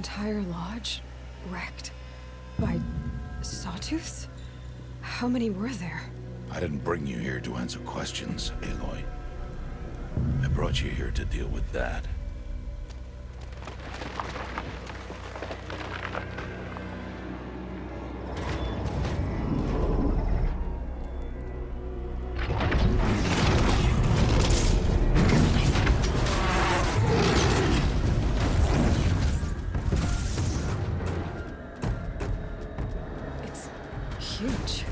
entire lodge wrecked by Sawtooths? How many were there? I didn't bring you here to answer questions, Aloy. I brought you here to deal with that. Huge.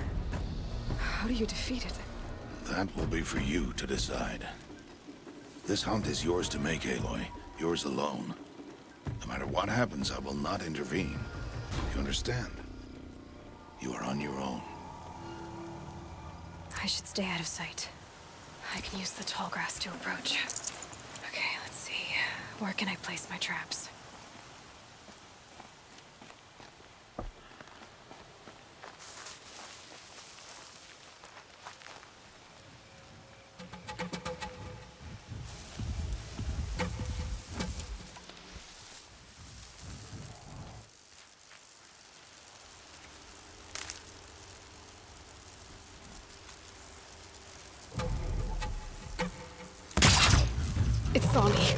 How do you defeat it? That will be for you to decide. This hunt is yours to make, Aloy. Yours alone. No matter what happens, I will not intervene. You understand? You are on your own. I should stay out of sight. I can use the tall grass to approach. Okay, let's see. Where can I place my traps? It saw me.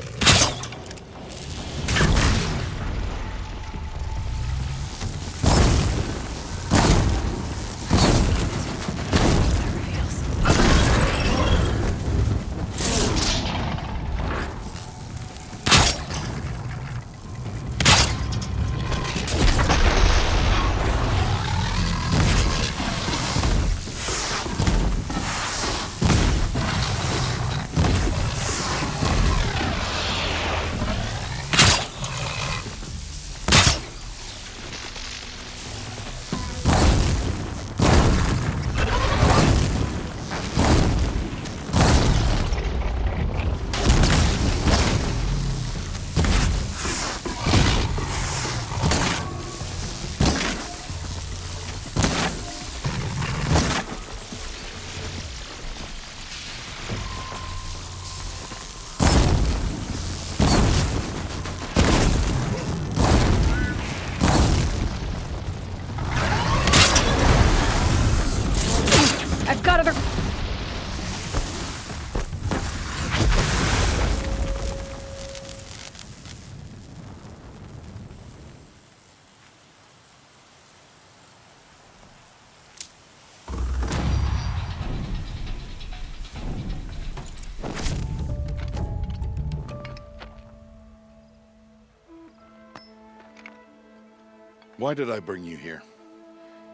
Why did I bring you here?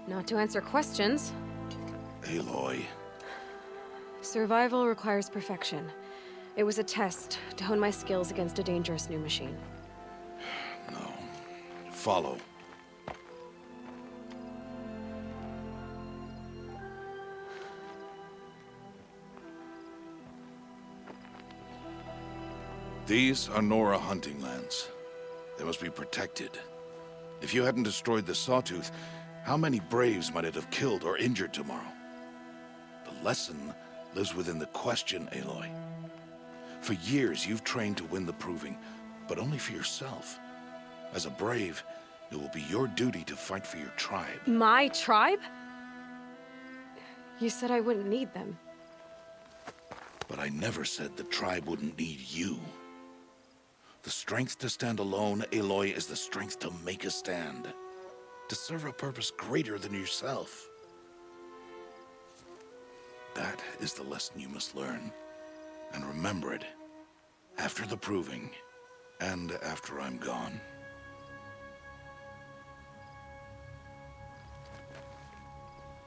Not to answer questions. Aloy. Survival requires perfection. It was a test to hone my skills against a dangerous new machine. No. Follow. These are Nora hunting lands. They must be protected. If you hadn't destroyed the Sawtooth, how many Braves might it have killed or injured tomorrow? The lesson lives within the question, Aloy. For years, you've trained to win the Proving, but only for yourself. As a Brave, it will be your duty to fight for your tribe. My tribe? You said I wouldn't need them. But I never said the tribe wouldn't need you. The strength to stand alone, Aloy, is the strength to make a stand. To serve a purpose greater than yourself. That is the lesson you must learn. And remember it. After the Proving. And after I'm gone.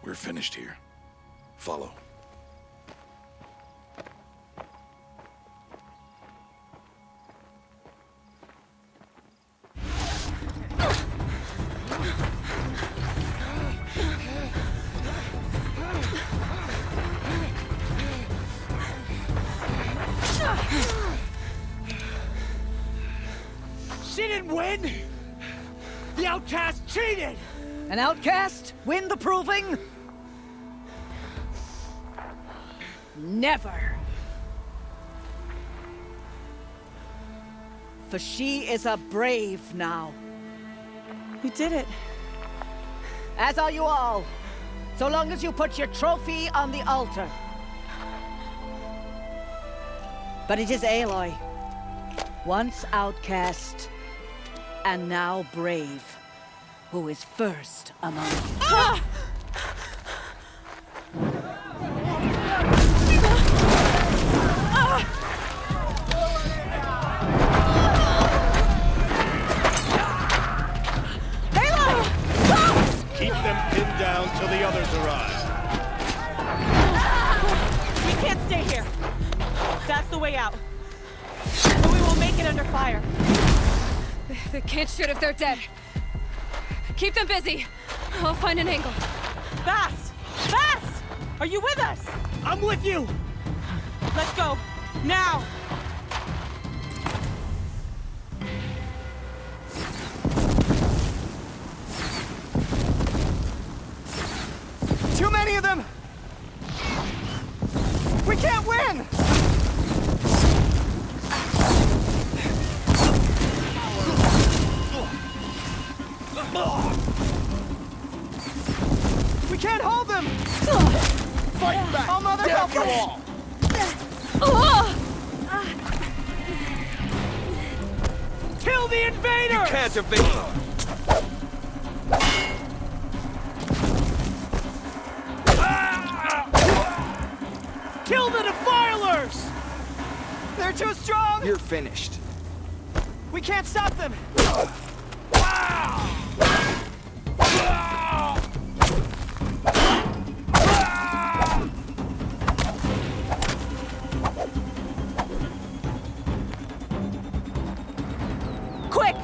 We're finished here. Follow. She didn't win! The outcast cheated! An outcast? Win the Proving? Never! For she is a Brave now. We did it. As are you all. So long as you put your trophy on the altar. But it is Aloy. Once outcast, and now brave, who is first among you. Ah! Keep them pinned down till the others arrive. We can't stay here. That's the way out. But we will make it under fire. They can't shoot if they're dead. Keep them busy. I'll find an angle. Fast! Fast! Are you with us? I'm with you! Let's go. Now! Too many of them! We can't win! We can't hold them! Fight back! All mother help us! Kill the invaders! You can't evade! Kill the defilers! They're too strong! You're finished. We can't stop them! Quick!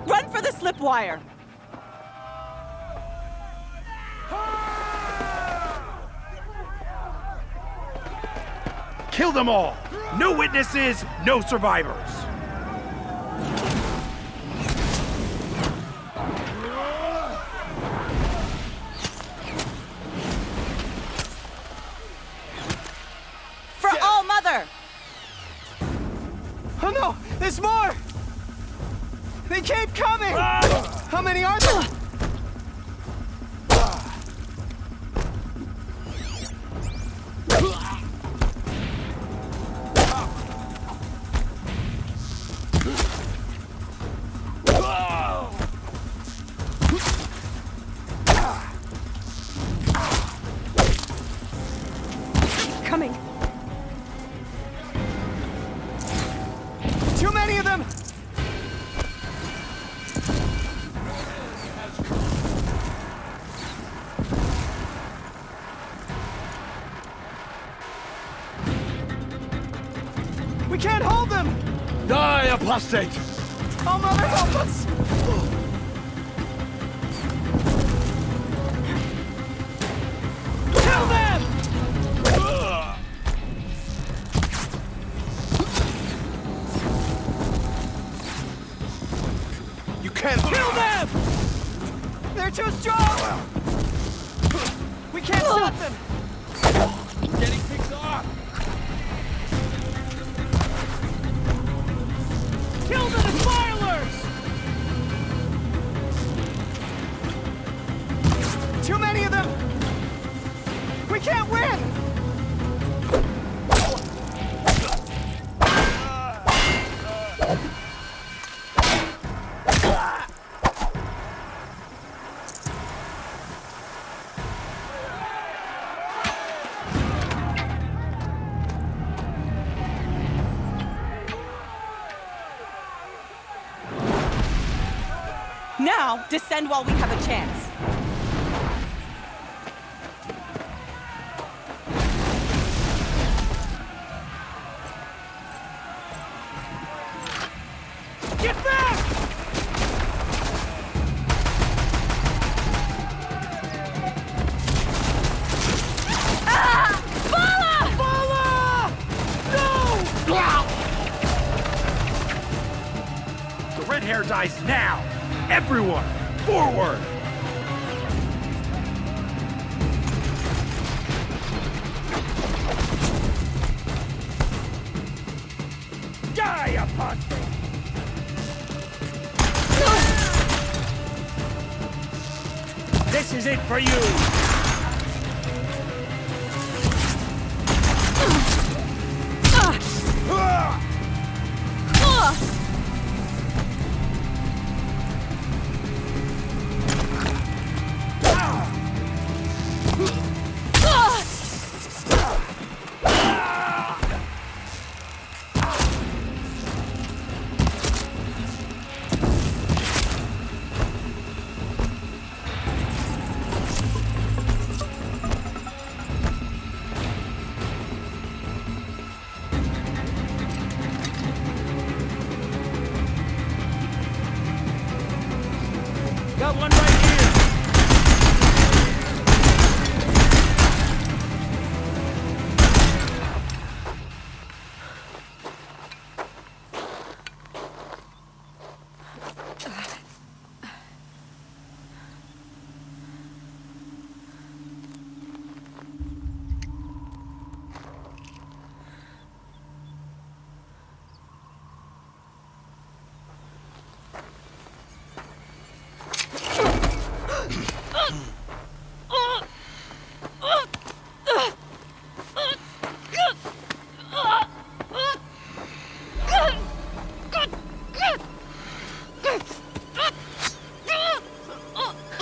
Run for the slipwire! Kill them all! No witnesses, no survivors! For All Mother! Oh no! There's more! They keep coming! How many are there? Coming. Too many of them! We can't hold them! Die, apostate! Oh, Mother, help us! Kill them! You can't Kill them! They're too strong! We can't stop them! We're getting picked off! Kill the defilers! Too many of them! We can't win! Now, descend while we have a chance. Get back! The red hair dies now! Everyone, forward! Die, apostate! is it for you? Got one right here.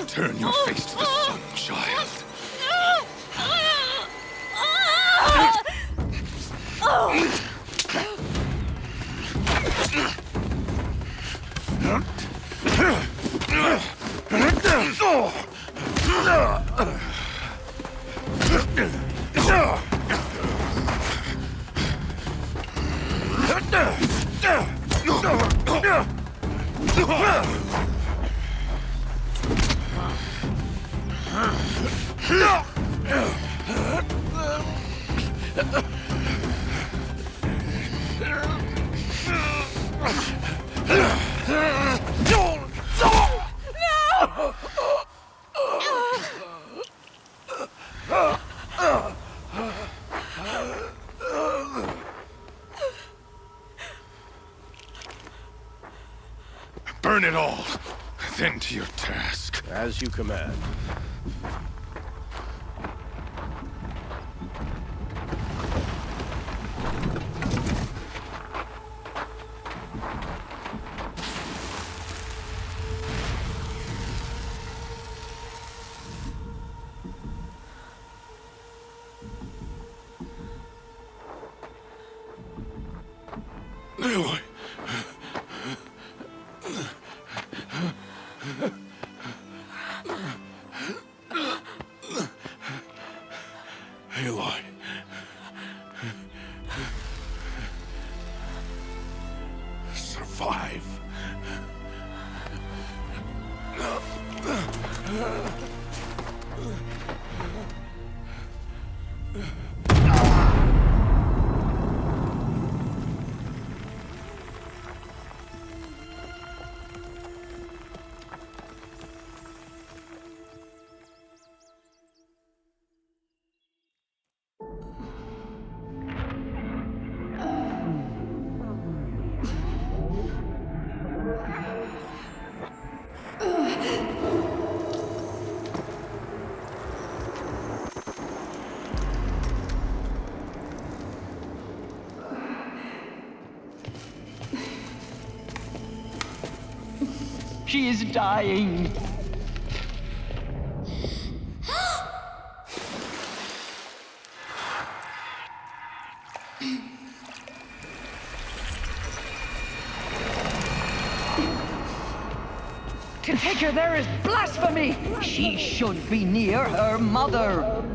Turn your face to the sun, child. Burn it all, then to your task. As you command. Aloy. Aloy. Survive. She is dying. To take her there is blasphemy. She should be near her mother.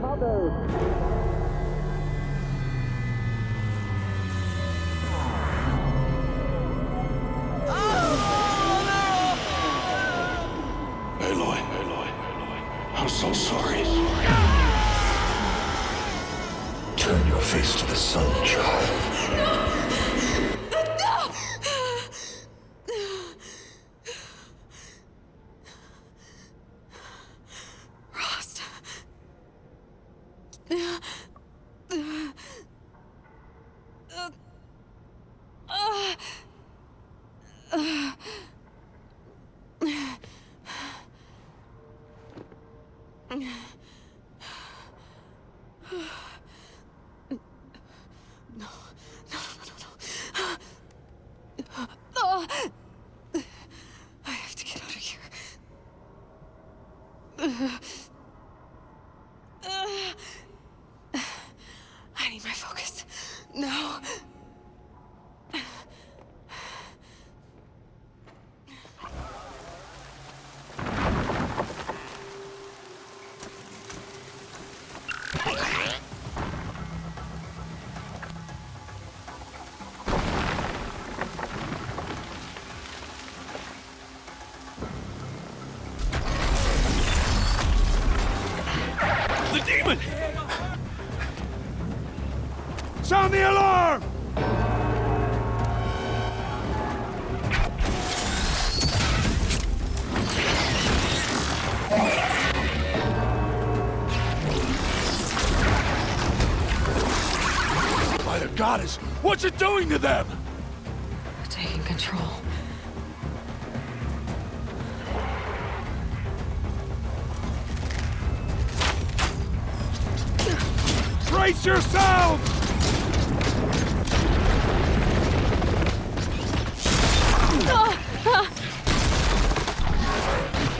I'm so sorry. Turn your face to the sun, child. Rost. I have to get out of here. I need my focus. No. The demon! Sound the alarm! By the goddess, what's it doing to them? Taking control. Brace yourselves!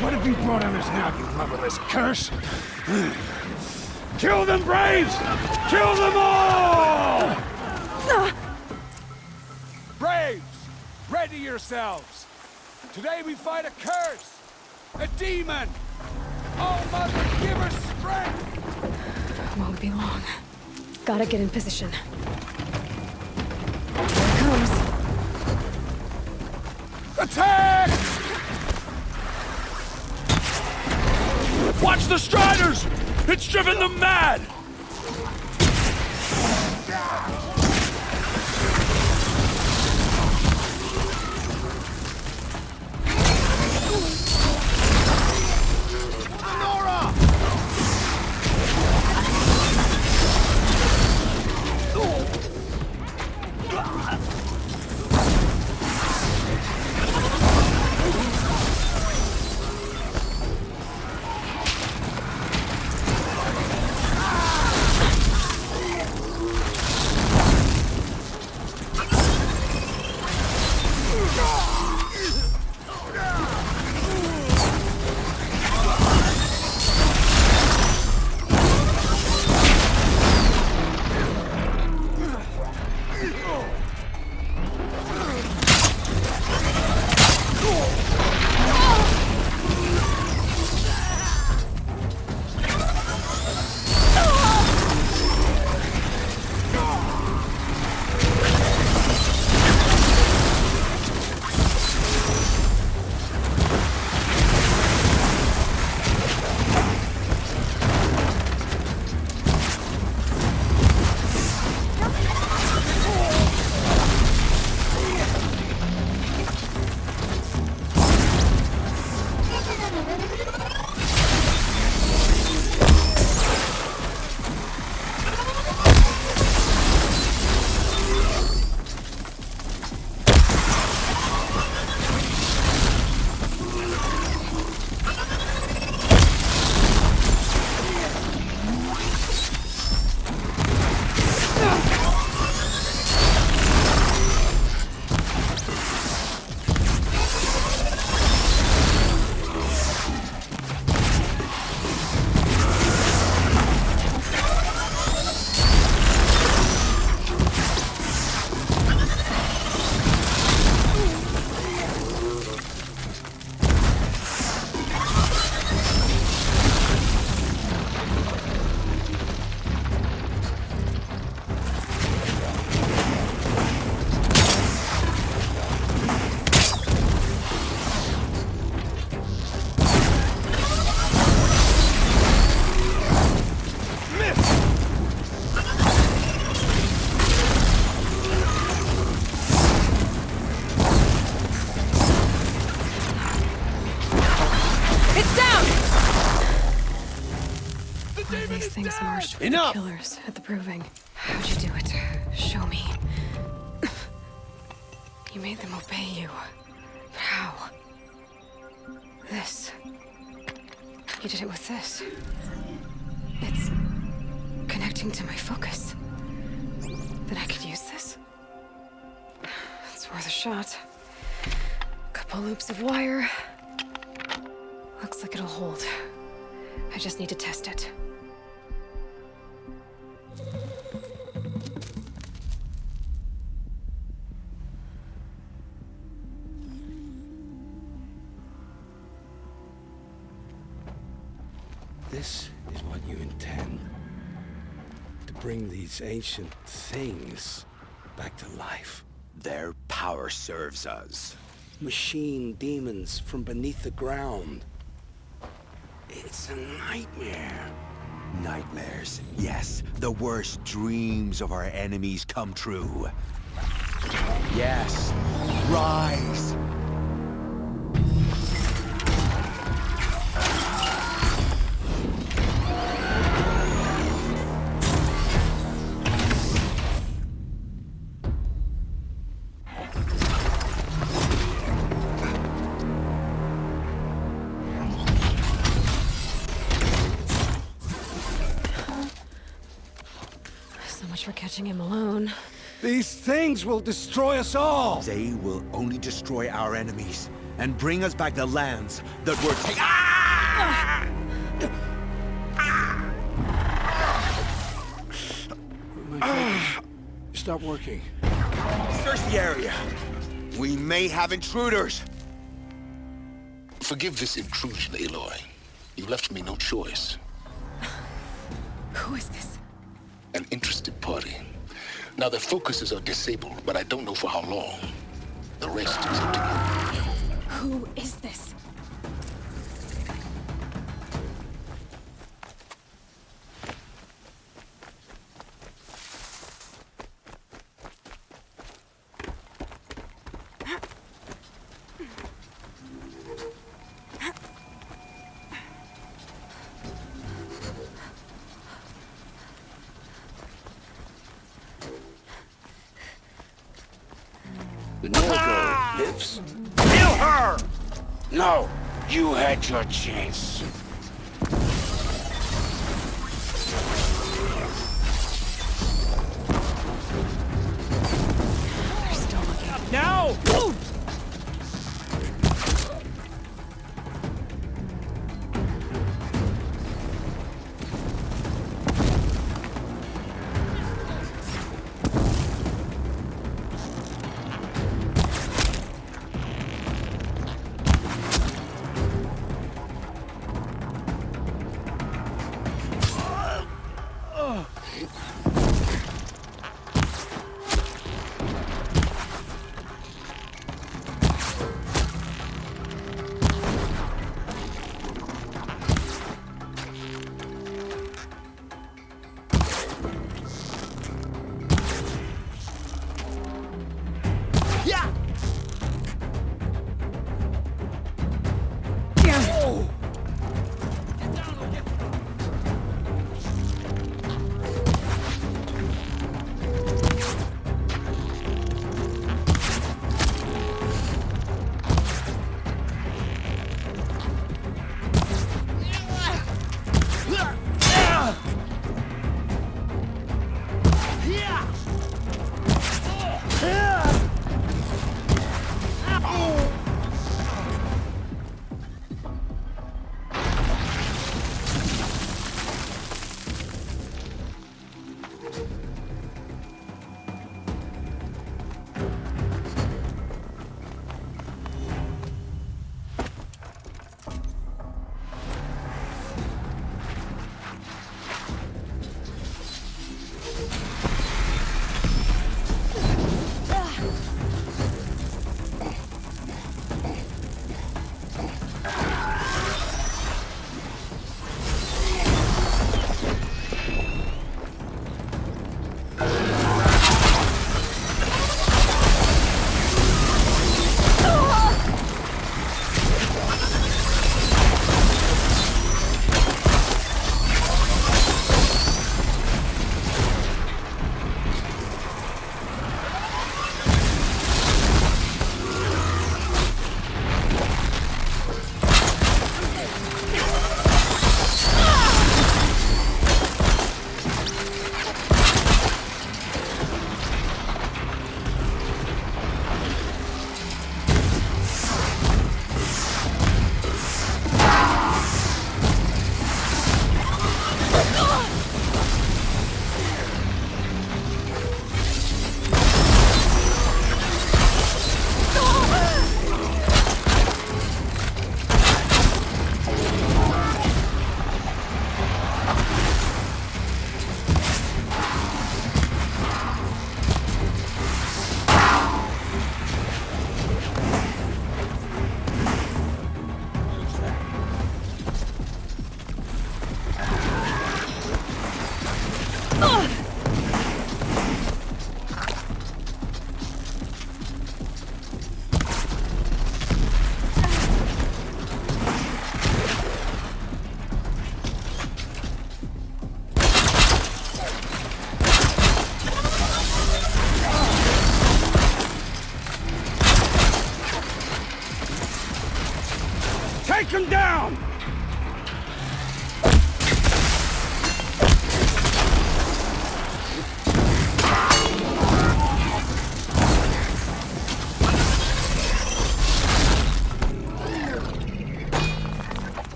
What have you brought on us now, you motherless curse? Kill them, Braves! Kill them all! Braves, ready yourselves! Today we fight a curse! A demon! Oh, Mother, give us strength! Won't be long. Gotta get in position. Here it comes. Attack! Watch the Striders! It's driven them mad! These things marched with Enough! the killers at the Proving. How'd you do it? Show me. You made them obey you. But how? This. You did it with this. It's connected connecting to my focus. Then I could use this. It's worth a shot. Couple loops of wire. Looks like it'll hold. I just need to test it. This is what you intend. To bring these ancient things back to life. Their power serves us. Machine demons from beneath the ground. It's a nightmare. Nightmares, yes. The worst dreams of our enemies come true. Yes. Rise! For catching him alone. These things will destroy us all! They will only destroy our enemies and bring us back the lands that were taken. Ah! Stop working. Search the area. We may have intruders. Forgive this intrusion, Aloy. You left me no choice. Who is this? An interested party. Now their focuses are disabled, but I don't know for how long. The rest is up to you. Who is this? The no-go lives. Kill her! No! You had your chance. They're still looking. Now!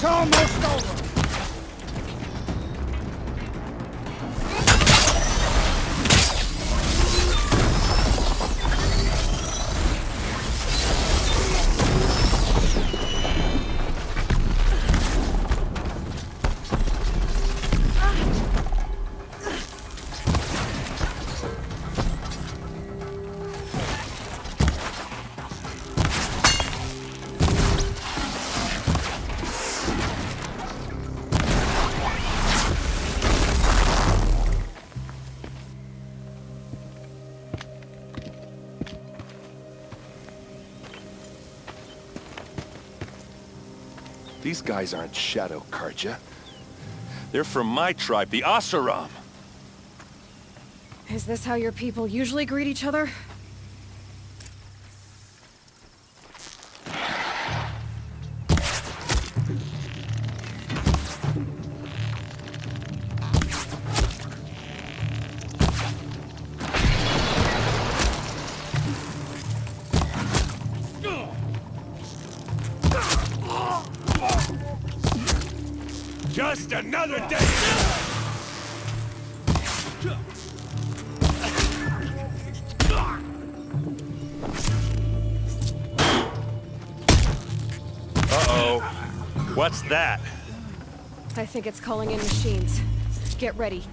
It's almost over! These guys aren't Shadow Karja. They're from my tribe, the Asaram. Is this how your people usually greet each other? Just another day! Uh-oh. What's that? I think it's calling in machines. Get ready.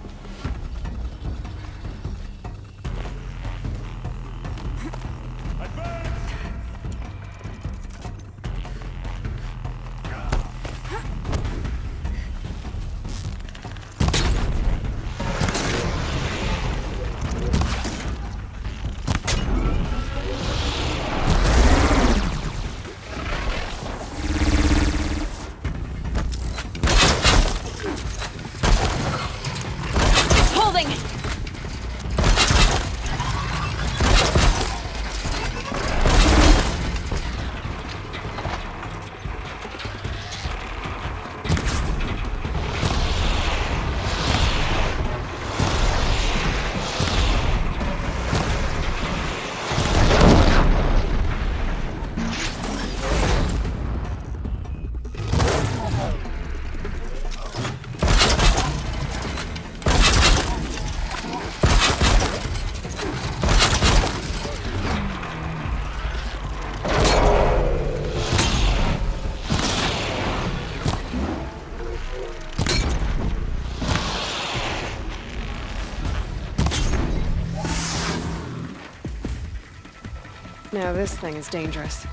Now this thing is dangerous.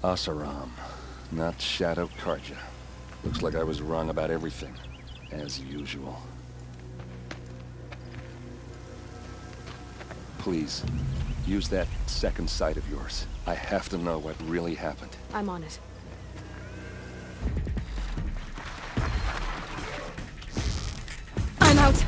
Asaram, not Shadow Karja. Looks like I was wrong about everything, as usual. Please, use that second sight of yours. I have to know what really happened. I'm on it. I'm out!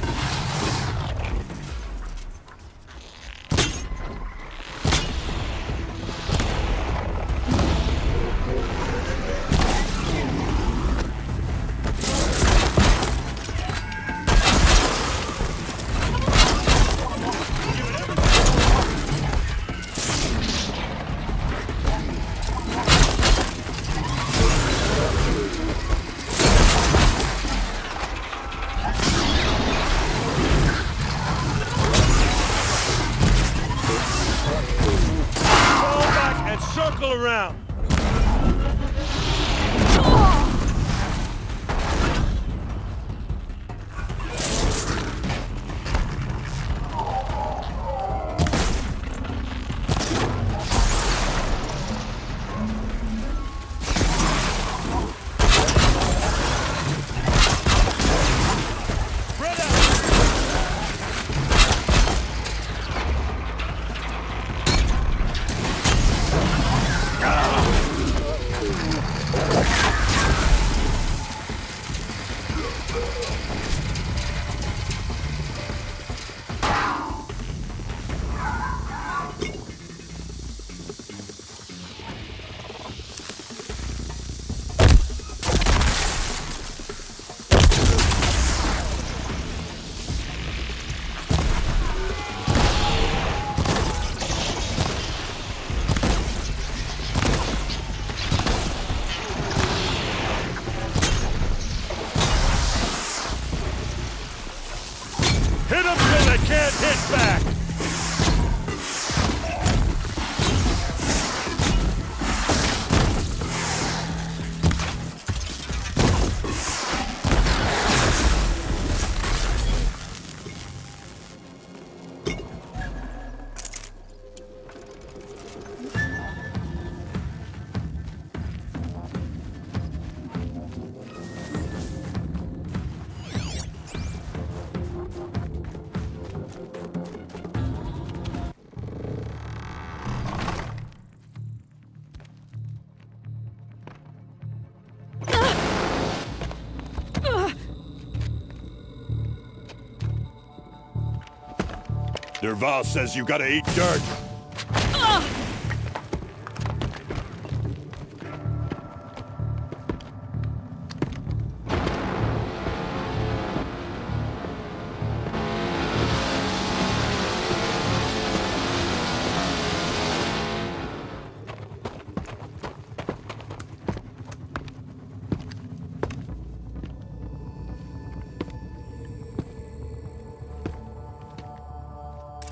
Dervahl says you gotta eat dirt.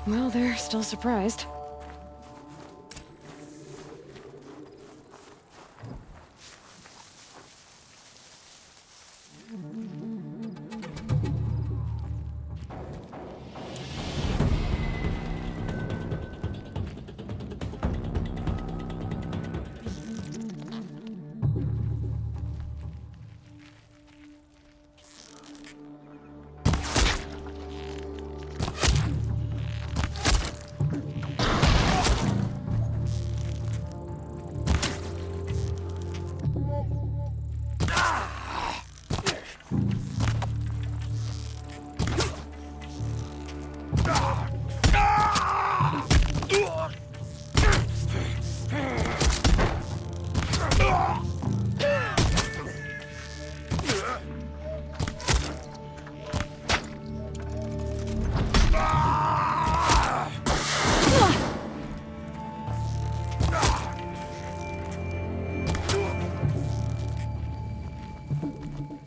Well, they're still surprised.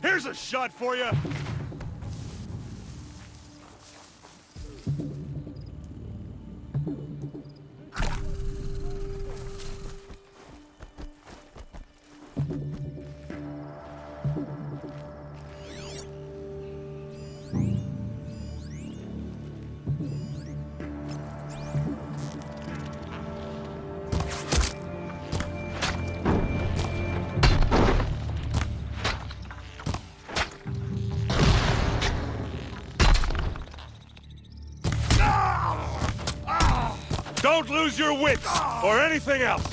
Here's a shot for you! Don't lose your wits, or anything else!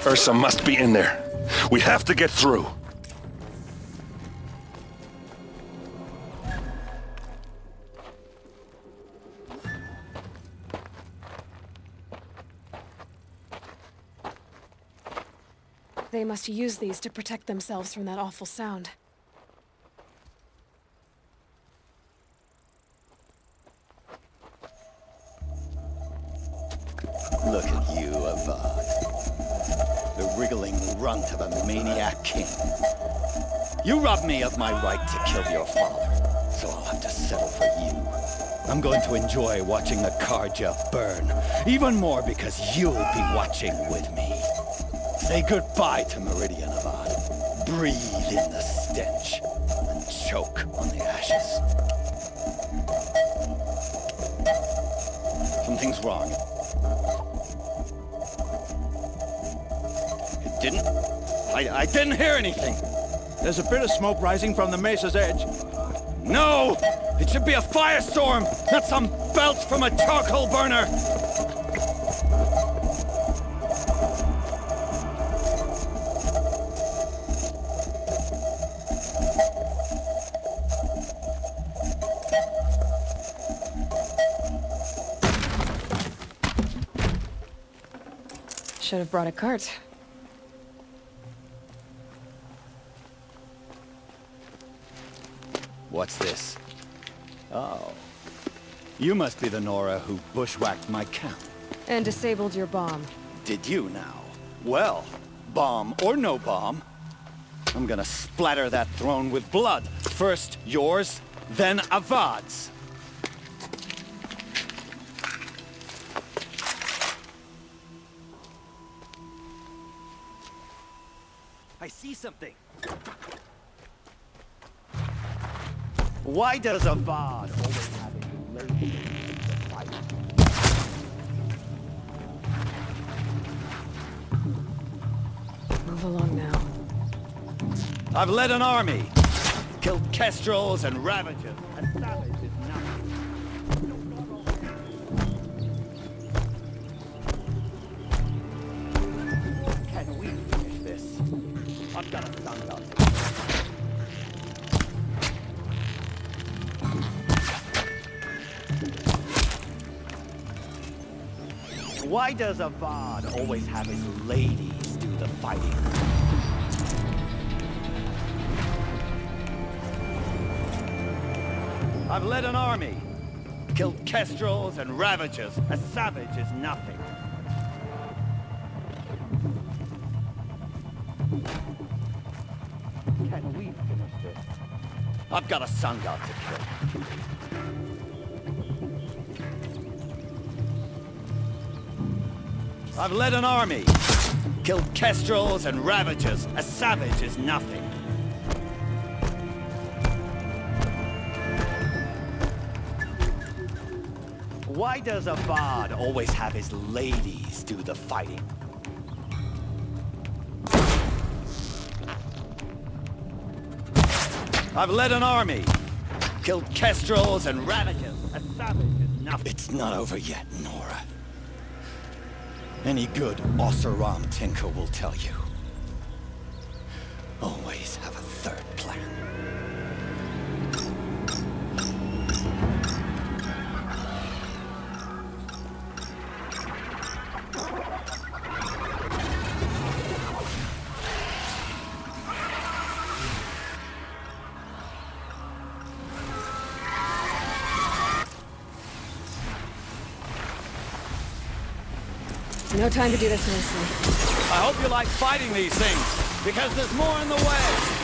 Ursa must be in there. We have to get through. They must use these to protect themselves from that awful sound. Look at you, Avad. The wriggling runt of a maniac king. You robbed me of my right to kill your father, so I'll have to settle for you. I'm going to enjoy watching the Karja burn, even more because you'll be watching with me. Say goodbye to Meridian, Avad. Breathe in the stench, and choke on the ashes. Something's wrong. It didn't? I didn't hear anything. There's a bit of smoke rising from the mesa's edge. No! It should be a firestorm, not some belch from a charcoal burner! Should have brought a cart. What's this? Oh. You must be the Nora who bushwhacked my camp. And disabled your bomb. Did you now? Well, bomb or no bomb, I'm gonna splatter that throne with blood. First yours, then Avad's. I see something. Why does Avad always have a lazy fight? Move along now. I've led an army, killed kestrels and ravagers, and savage is nothing. I've got a sun god. Why does a bard always have his ladies do the fighting? I've led an army, killed kestrels and ravagers. A savage is nothing. Can we finish this? I've got a sun god to kill. I've led an army, killed kestrels and ravagers. A savage is nothing. Why does a bard always have his ladies do the fighting? I've led an army, killed kestrels and ravagers. A savage is nothing. It's not over yet, Nora. Any good Oseram tinker will tell you. Always have a third plan. No time to do this nicely. I hope you like fighting these things, because there's more in the way.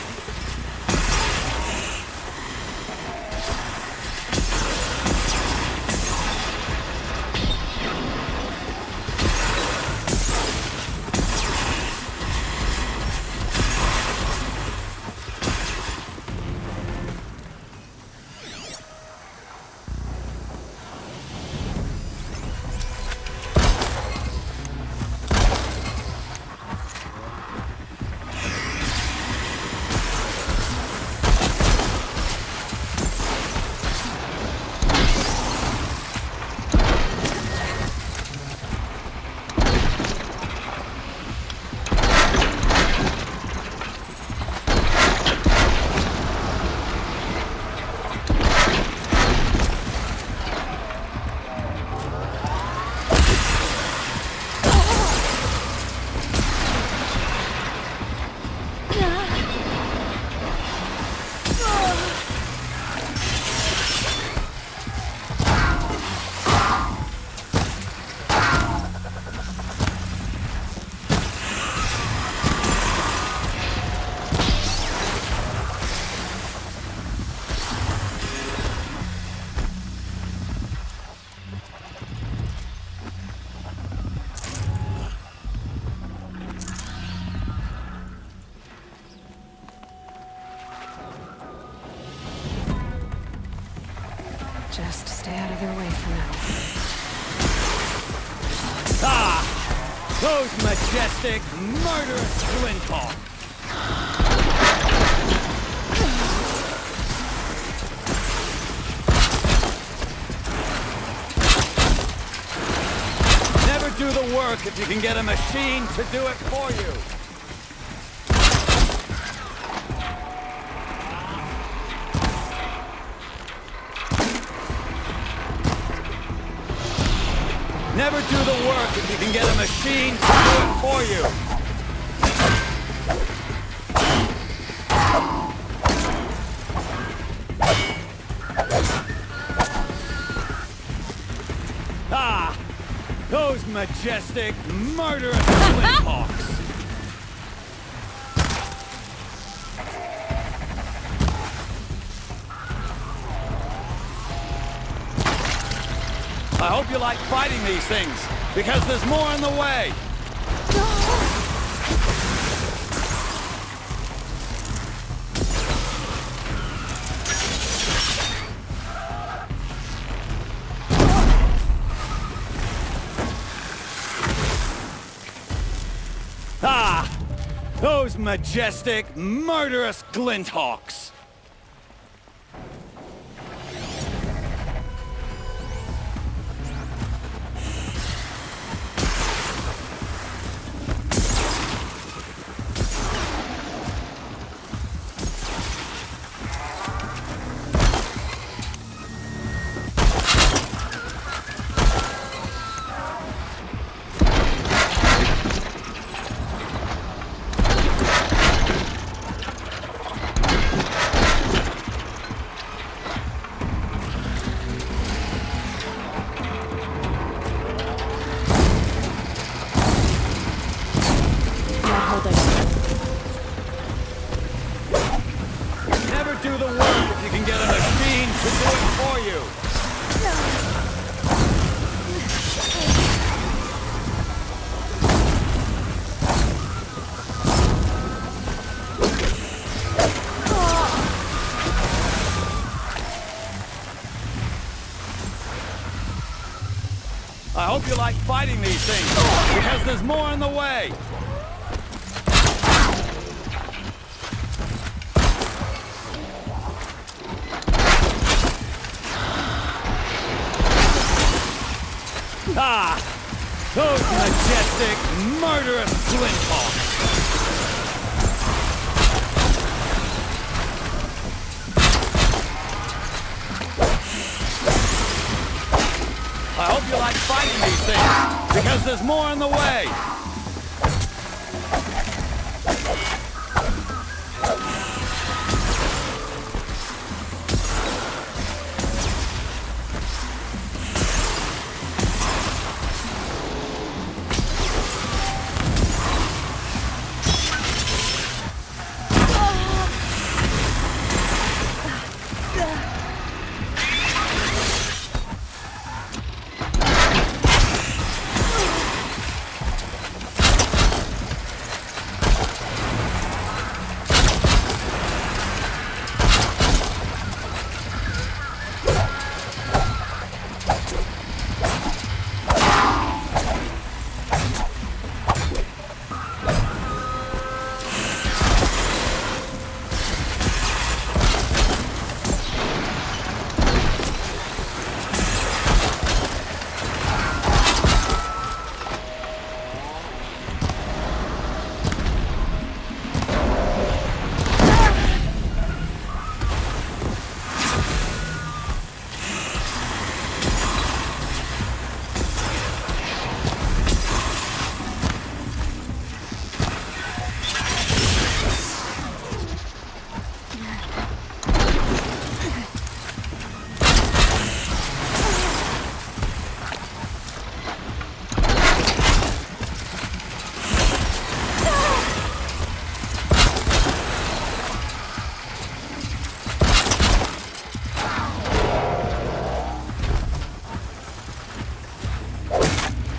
Just stay out of their way for now. Ah! Those majestic, murderous flinthawks! Never do the work if you can get a machine to do it for you. Never do the work if you can get a machine to do it for you. Ah! Those majestic, murderous flinthawks! I hope you like fighting these things, because there's more in the way. Ah! Those majestic, murderous glinthawks! to do it for you. I hope you like fighting these things, because there's more in the way. Ah! Those majestic, murderous flinthawks! I hope you like fighting these things, because there's more in the way.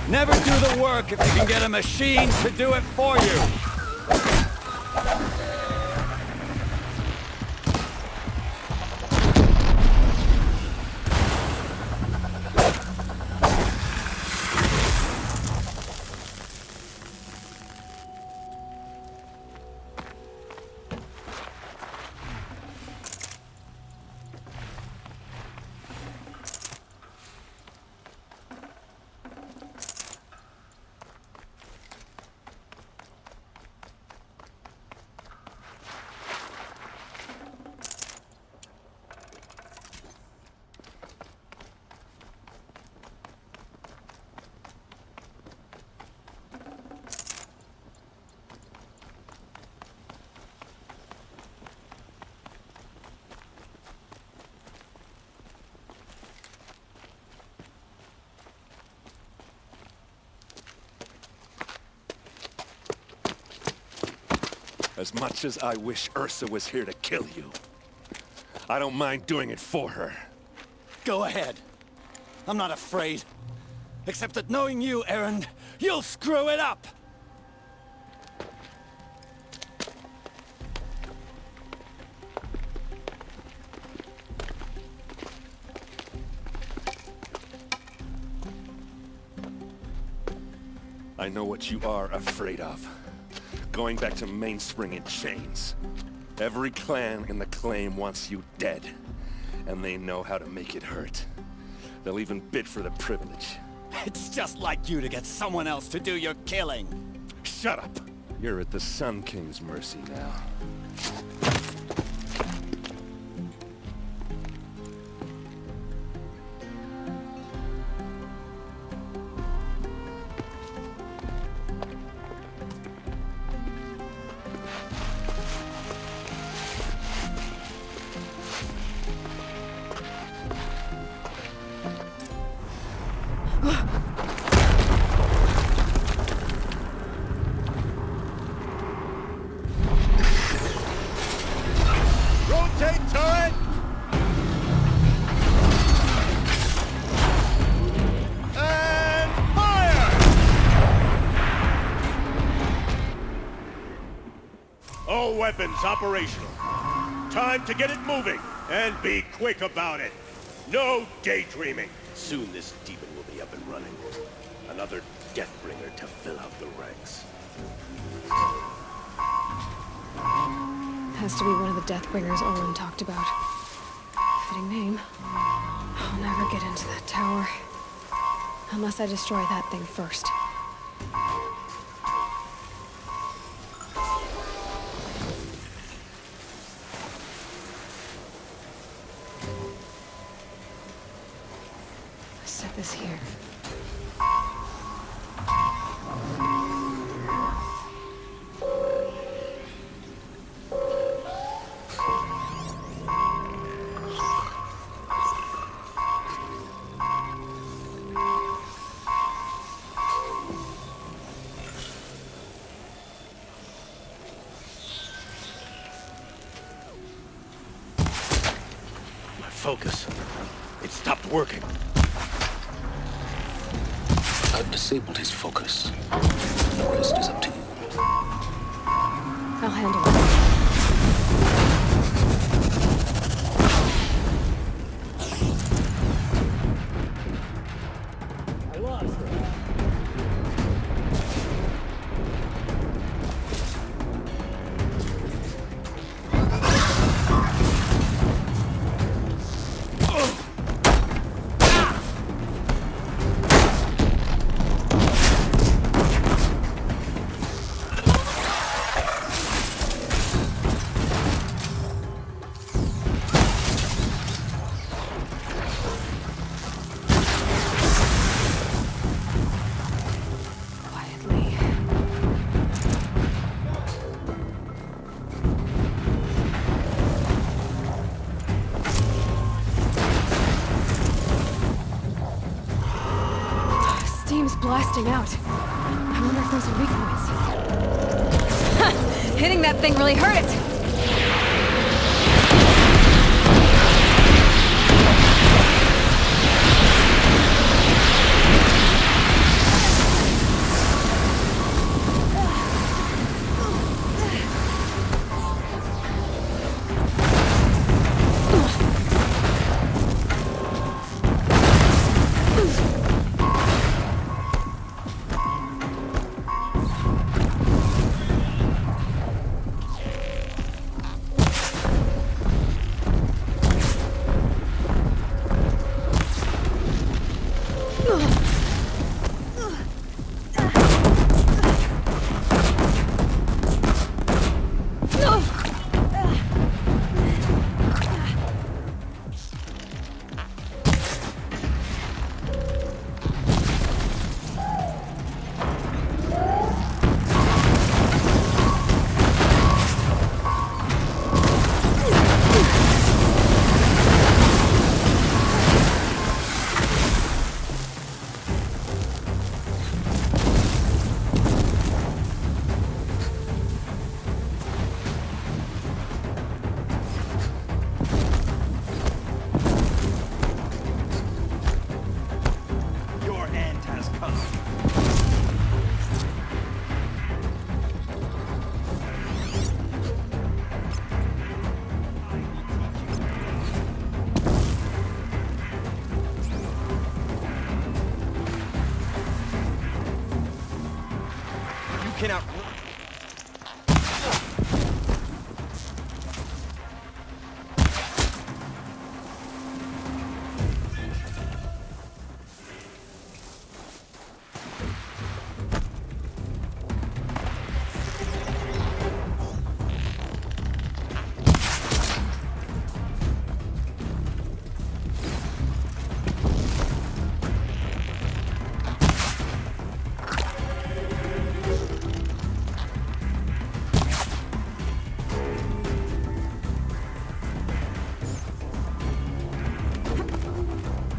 Never do the work if you can get a machine to do it for you. As much as I wish Ursa was here to kill you, I don't mind doing it for her. Go ahead. I'm not afraid. Except that knowing you, Aaron, you'll screw it up! I know what you are afraid of. Going back to Mainspring in chains. Every clan in the claim wants you dead. And they know how to make it hurt. They'll even bid for the privilege. It's just like you to get someone else to do your killing. Shut up! You're at the Sun King's mercy now. weapons operational. Time to get it moving, and be quick about it. No daydreaming. Soon this demon will be up and running. Another Deathbringer to fill out the ranks. Has to be one of the Deathbringers Olin talked about. Fitting name. I'll never get into that tower. Unless I destroy that thing first. Set this here. Focus. It stopped working. I've disabled his focus. The rest is up to you. I'll handle it. Blasting out. I wonder if those are weak points. Hitting that thing really hurt it! Cannot.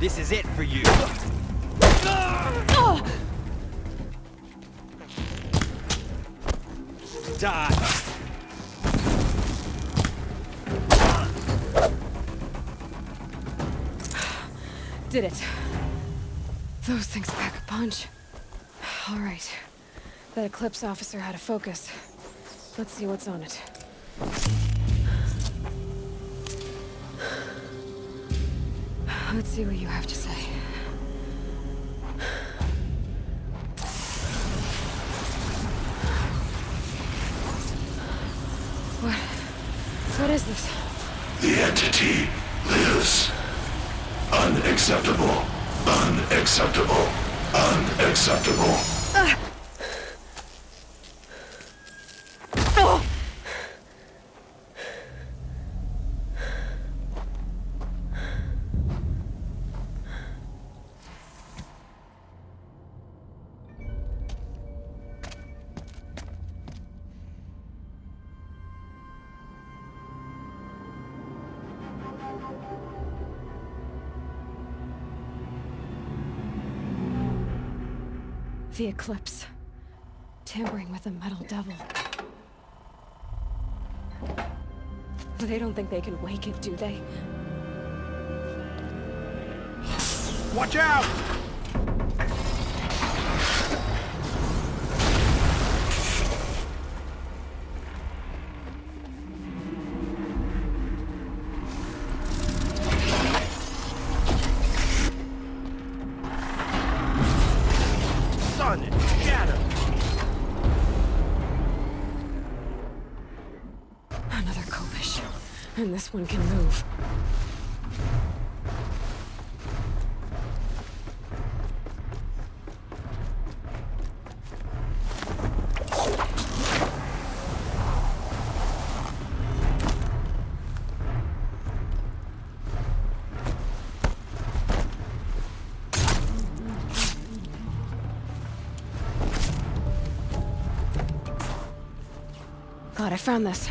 This is it for you. Die. Did it. Those things pack a punch. All right. That Eclipse officer had a focus. Let's see what's on it. Let's see what you have to say. What is this? The entity lives. Unacceptable. Unacceptable. Unacceptable. Oh! The Eclipse. Tampering with the metal devil. They don't think they can wake it, do they? Watch out! Sun and shadow. Another Kopish. And this one can move. God, I found this.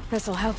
This'll help.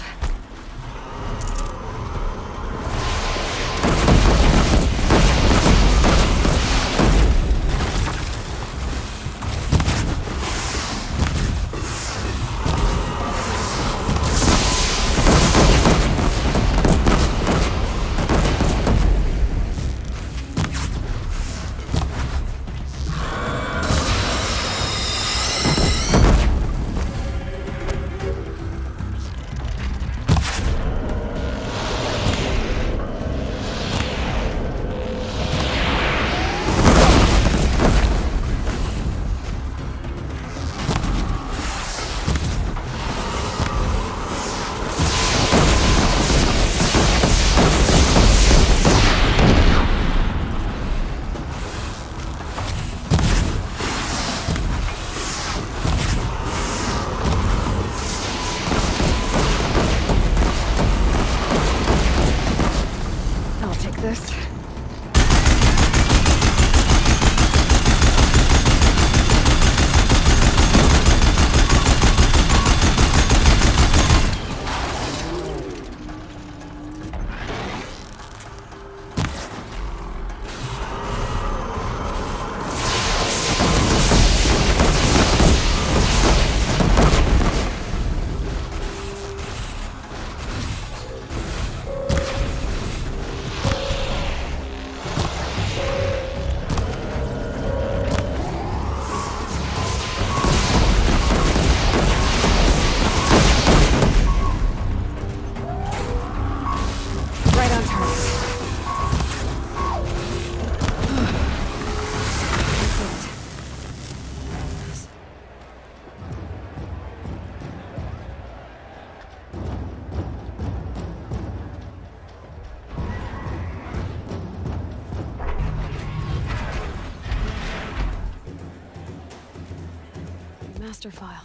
Master file.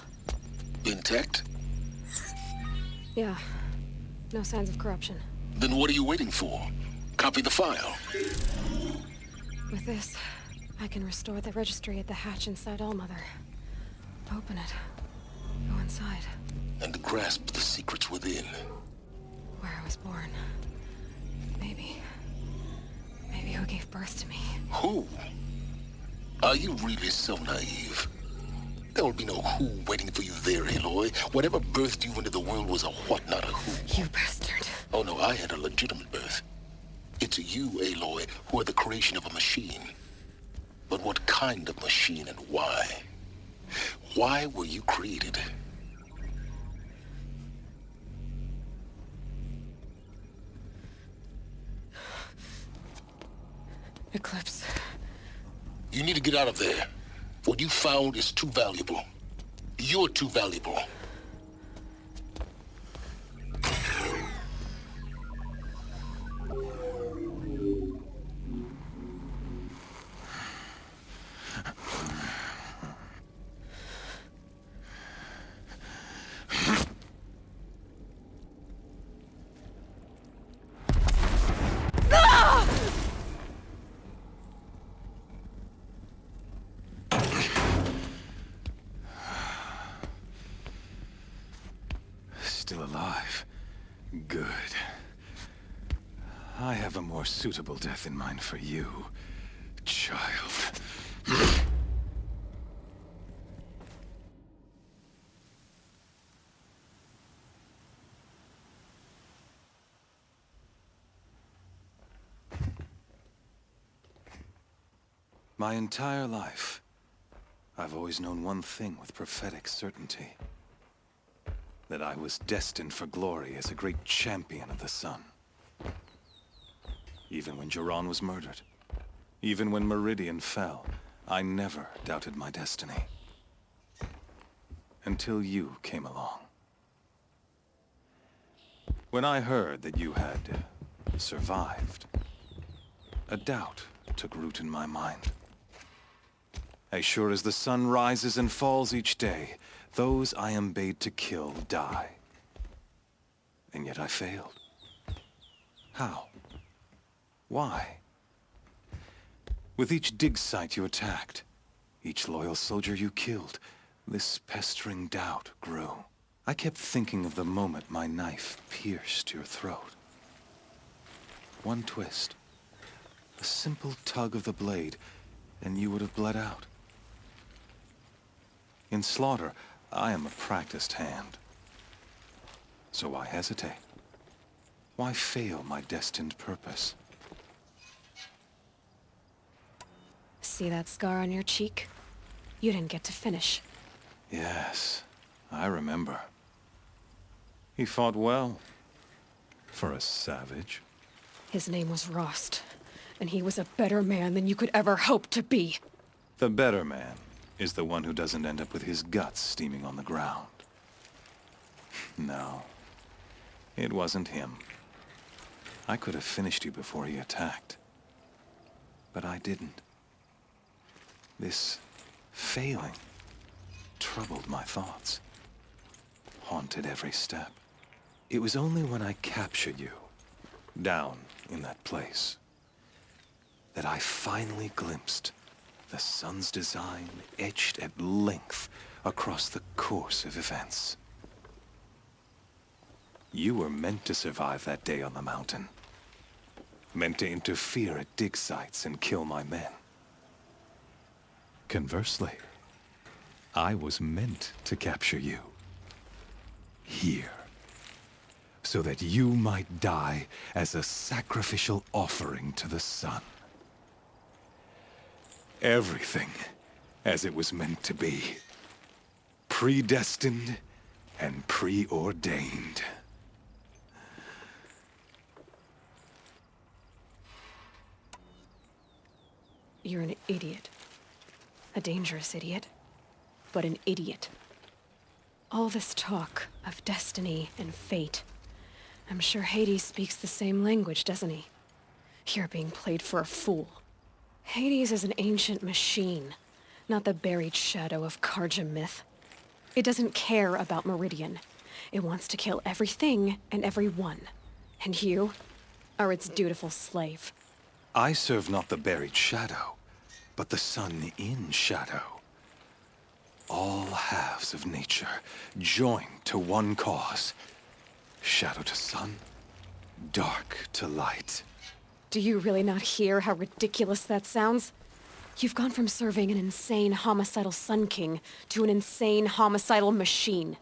Intact? Yeah. No signs of corruption. Then what are you waiting for? Copy the file. With this, I can restore the registry at the hatch inside Allmother. Open it. Go inside. And grasp the secrets within. Where I was born. Maybe who gave birth to me. Who? Are you really so naive? There will be no who waiting for you there, Aloy. Whatever birthed you into the world was a what, not a who. You bastard. Oh no, I had a legitimate birth. It's you, Aloy, who are the creation of a machine. But what kind of machine and why? Why were you created? Eclipse. You need to get out of there. What you found is too valuable. You're too valuable. Still alive. Good. I have a more suitable death in mind for you, child. My entire life, I've always known one thing with prophetic certainty. That I was destined for glory as a great champion of the sun. Even when Jiran was murdered, even when Meridian fell, I never doubted my destiny. Until you came along. When I heard that you had survived, a doubt took root in my mind. As sure as the sun rises and falls each day, those I am bade to kill die. And yet I failed. How? Why? With each dig site you attacked, each loyal soldier you killed, this pestering doubt grew. I kept thinking of the moment my knife pierced your throat. One twist, a simple tug of the blade, and you would have bled out. In slaughter, I am a practiced hand. So why hesitate? Why fail my destined purpose? See that scar on your cheek? You didn't get to finish. Yes, I remember. He fought well. For a savage. His name was Rost, and he was a better man than you could ever hope to be. The better man is the one who doesn't end up with his guts steaming on the ground. No, it wasn't him. I could have finished you before he attacked. But I didn't. This failing troubled my thoughts, haunted every step. It was only when I captured you, down in that place, that I finally glimpsed the sun's design etched at length across the course of events. You were meant to survive that day on the mountain. Meant to interfere at dig sites and kill my men. Conversely, I was meant to capture you. Here. So that you might die as a sacrificial offering to the sun. Everything as it was meant to be. Predestined and preordained. You're an idiot. A dangerous idiot. But an idiot. All this talk of destiny and fate. I'm sure Hades speaks the same language, doesn't he? You're being played for a fool. Hades is an ancient machine, not the buried shadow of Karja myth. It doesn't care about Meridian. It wants to kill everything and everyone. And you are its dutiful slave. I serve not the buried shadow, but the sun in shadow. All halves of nature joined to one cause. Shadow to sun, dark to light. Do you really not hear how ridiculous that sounds? You've gone from serving an insane homicidal Sun King to an insane homicidal machine.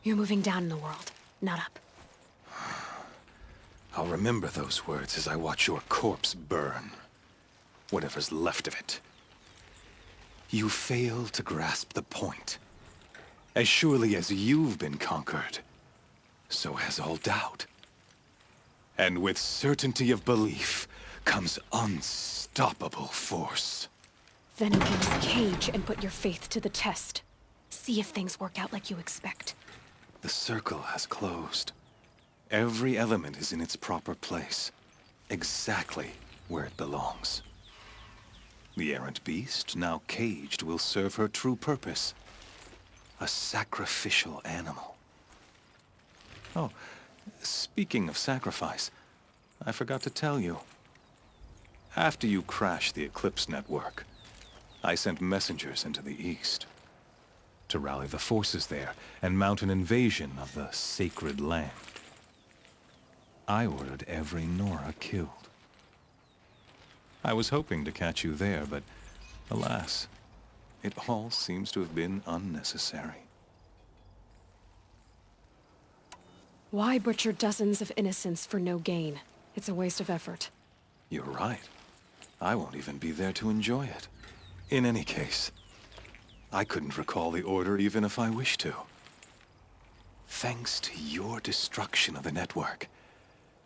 You're moving down in the world, not up. I'll remember those words as I watch your corpse burn. Whatever's left of it. You fail to grasp the point. As surely as you've been conquered, so has all doubt. And with certainty of belief comes unstoppable force. Then open this cage and put your faith to the test. See if things work out like you expect. The circle has closed. Every element is in its proper place, exactly where it belongs. The errant beast, now caged, will serve her true purpose. A sacrificial animal. Oh, speaking of sacrifice, I forgot to tell you. After you crashed the Eclipse network, I sent messengers into the east to rally the forces there and mount an invasion of the sacred land. I ordered every Nora killed. I was hoping to catch you there, but alas, it all seems to have been unnecessary. Why butcher dozens of innocents for no gain? It's a waste of effort. You're right. I won't even be there to enjoy it. In any case, I couldn't recall the order even if I wished to. Thanks to your destruction of the network,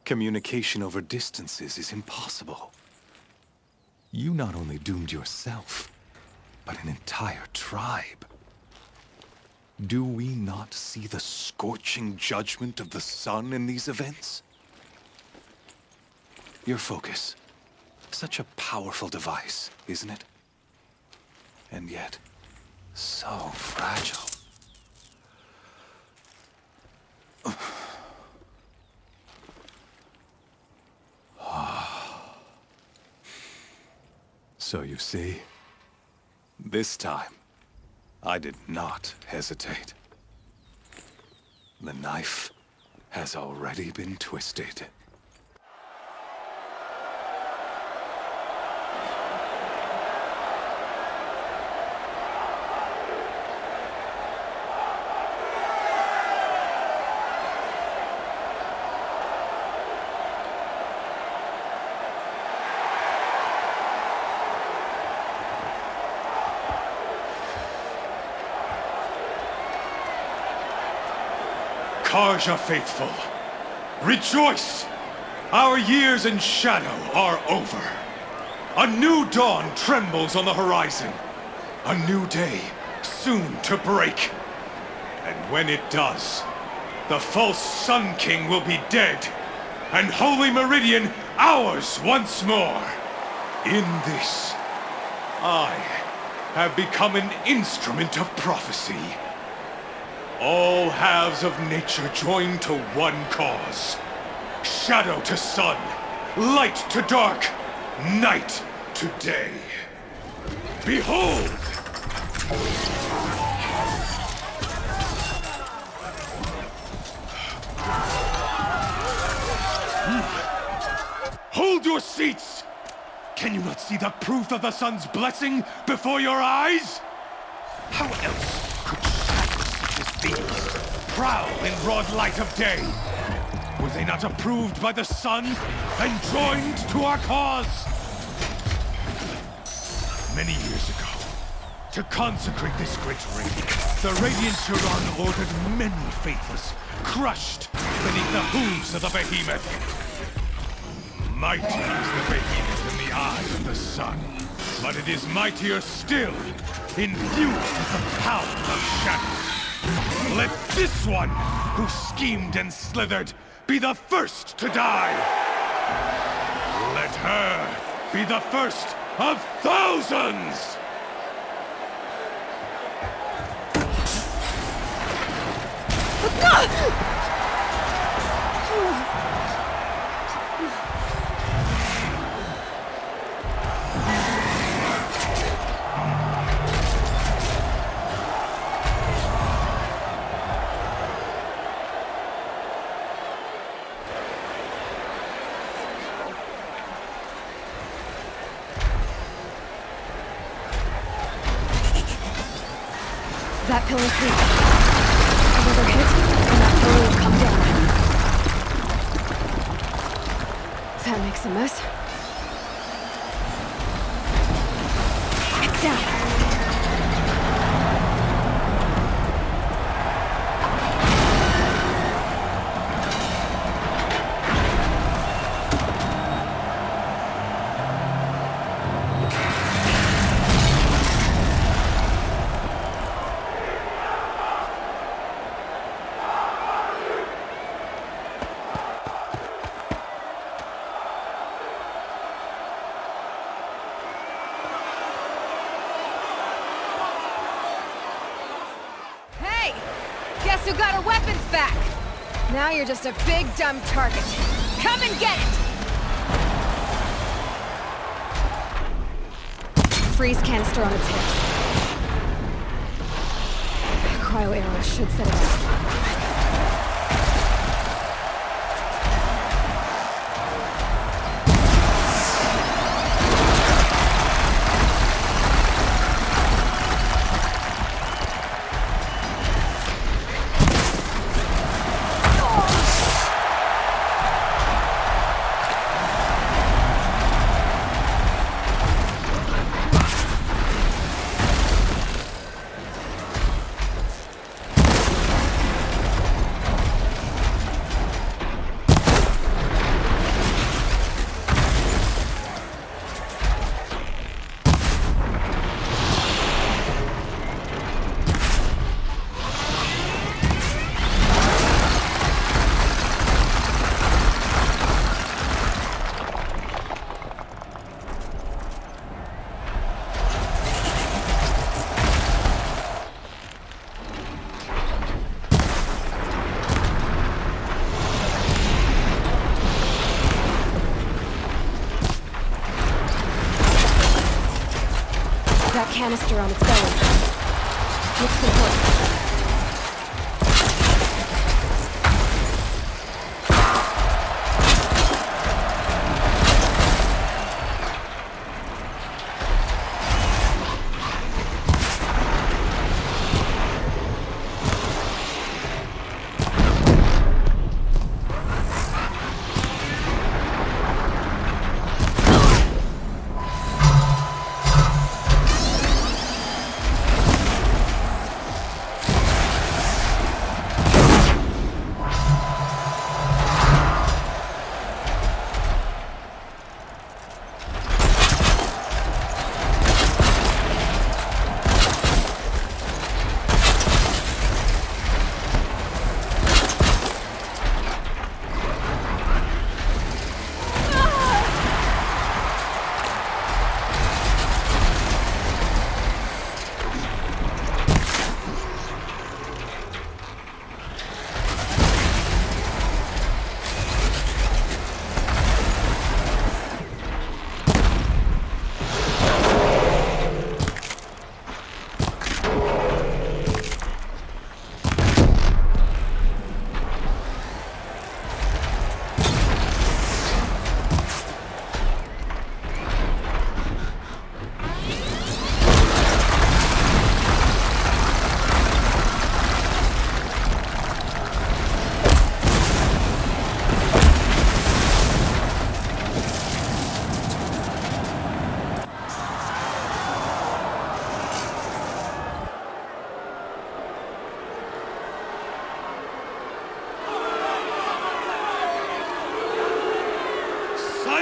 communication over distances is impossible. You not only doomed yourself, but an entire tribe. Do we not see the scorching judgment of the sun in these events? Your focus. Such a powerful device, isn't it? And yet, so fragile. So you see, this time, I did not hesitate. The knife has already been twisted. Karja faithful, rejoice! Our years in shadow are over. A new dawn trembles on the horizon. A new day soon to break. And when it does, the false Sun King will be dead, and Holy Meridian ours once more. In this, I have become an instrument of prophecy. All halves of nature join to one cause. Shadow to sun, light to dark, night to day. Behold! Hold your seats! Can you not see the proof of the sun's blessing before your eyes? How else could shadows such as these prowl in broad light of day? Were they not approved by the sun and joined to our cause? Many years ago, to consecrate this great raid, the Radiant Turan ordered many faithless, crushed beneath the hooves of the Behemoth. Mighty is the Behemoth in the eyes of the sun, but it is mightier still, infused with the power of shadow. Let this one, who schemed and slithered, be the first to die! Let her be the first of thousands! That pillar's weak. Another hit, and that pillar will come down. That makes a mess. It's down. Guess who got our weapons back? Now you're just a big dumb target. Come and get it! Freeze canister on its hips. Cryo arrow should set it off. That canister on its belly. Looks important.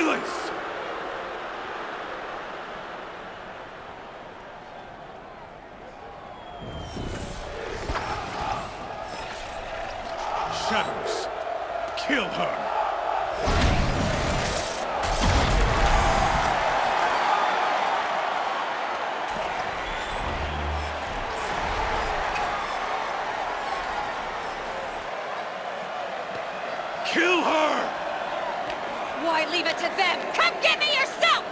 Silence! Shadows, kill her! Kill her! Why leave it to them? Come get me yourself!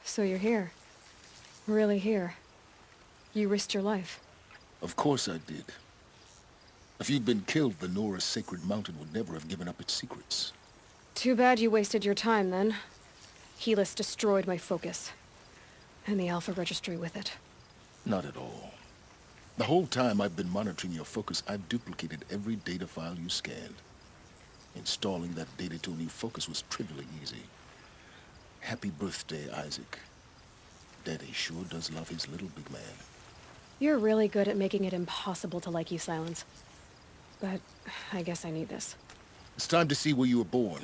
So you're here. Really here. You risked your life. Of course I did. If you'd been killed, the Nora's sacred mountain would never have given up its secrets. Too bad you wasted your time, then. Helis destroyed my focus. And the Alpha Registry with it. Not at all. The whole time I've been monitoring your focus, I've duplicated every data file you scanned. Installing that data to a new focus was trivially easy. Happy birthday, Isaac. Daddy sure does love his little big man. You're really good at making it impossible to like you, Silence. But I guess I need this. It's time to see where you were born.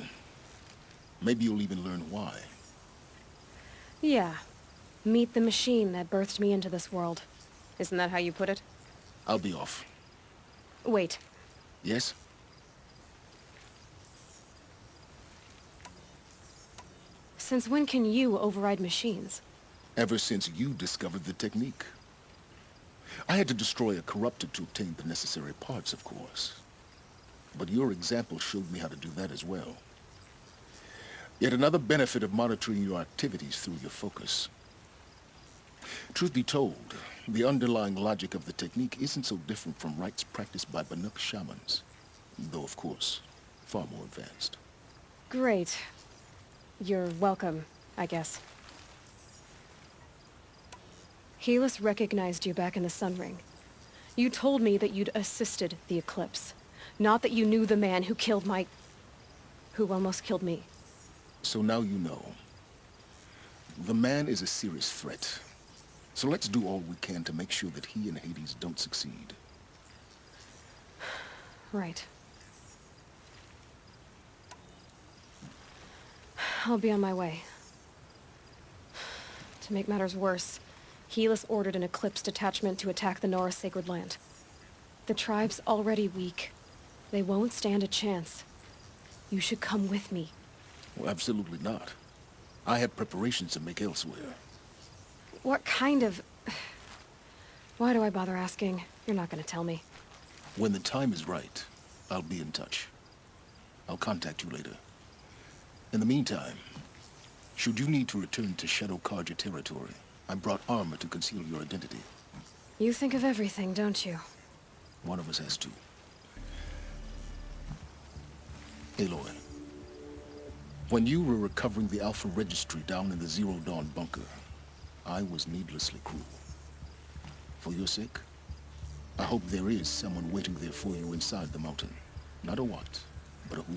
Maybe you'll even learn why. Yeah. Meet the machine that birthed me into this world. Isn't that how you put it? I'll be off. Wait. Yes? Since when can you override machines? Ever since you discovered the technique. I had to destroy a corruptor to obtain the necessary parts, of course. But your example showed me how to do that as well. Yet another benefit of monitoring your activities through your focus. Truth be told, the underlying logic of the technique isn't so different from rites practiced by Banuk shamans. Though, of course, far more advanced. Great. You're welcome, I guess. Helis recognized you back in the Sun Ring. You told me that you'd assisted the Eclipse. Not that you knew the man who killed who almost killed me. So now you know. The man is a serious threat. So let's do all we can to make sure that he and Hades don't succeed. Right. I'll be on my way. To make matters worse, Helis ordered an Eclipse detachment to attack the Nora Sacred Land. The tribe's already weak. They won't stand a chance. You should come with me. Well, absolutely not. I have preparations to make elsewhere. What kind of... Why do I bother asking? You're not gonna tell me. When the time is right, I'll be in touch. I'll contact you later. In the meantime, should you need to return to Shadow Karja territory, I brought armor to conceal your identity. You think of everything, don't you? One of us has to. Aloy, when you were recovering the Alpha Registry down in the Zero Dawn bunker, I was needlessly cruel. For your sake, I hope there is someone waiting there for you inside the mountain. Not a what, but a who.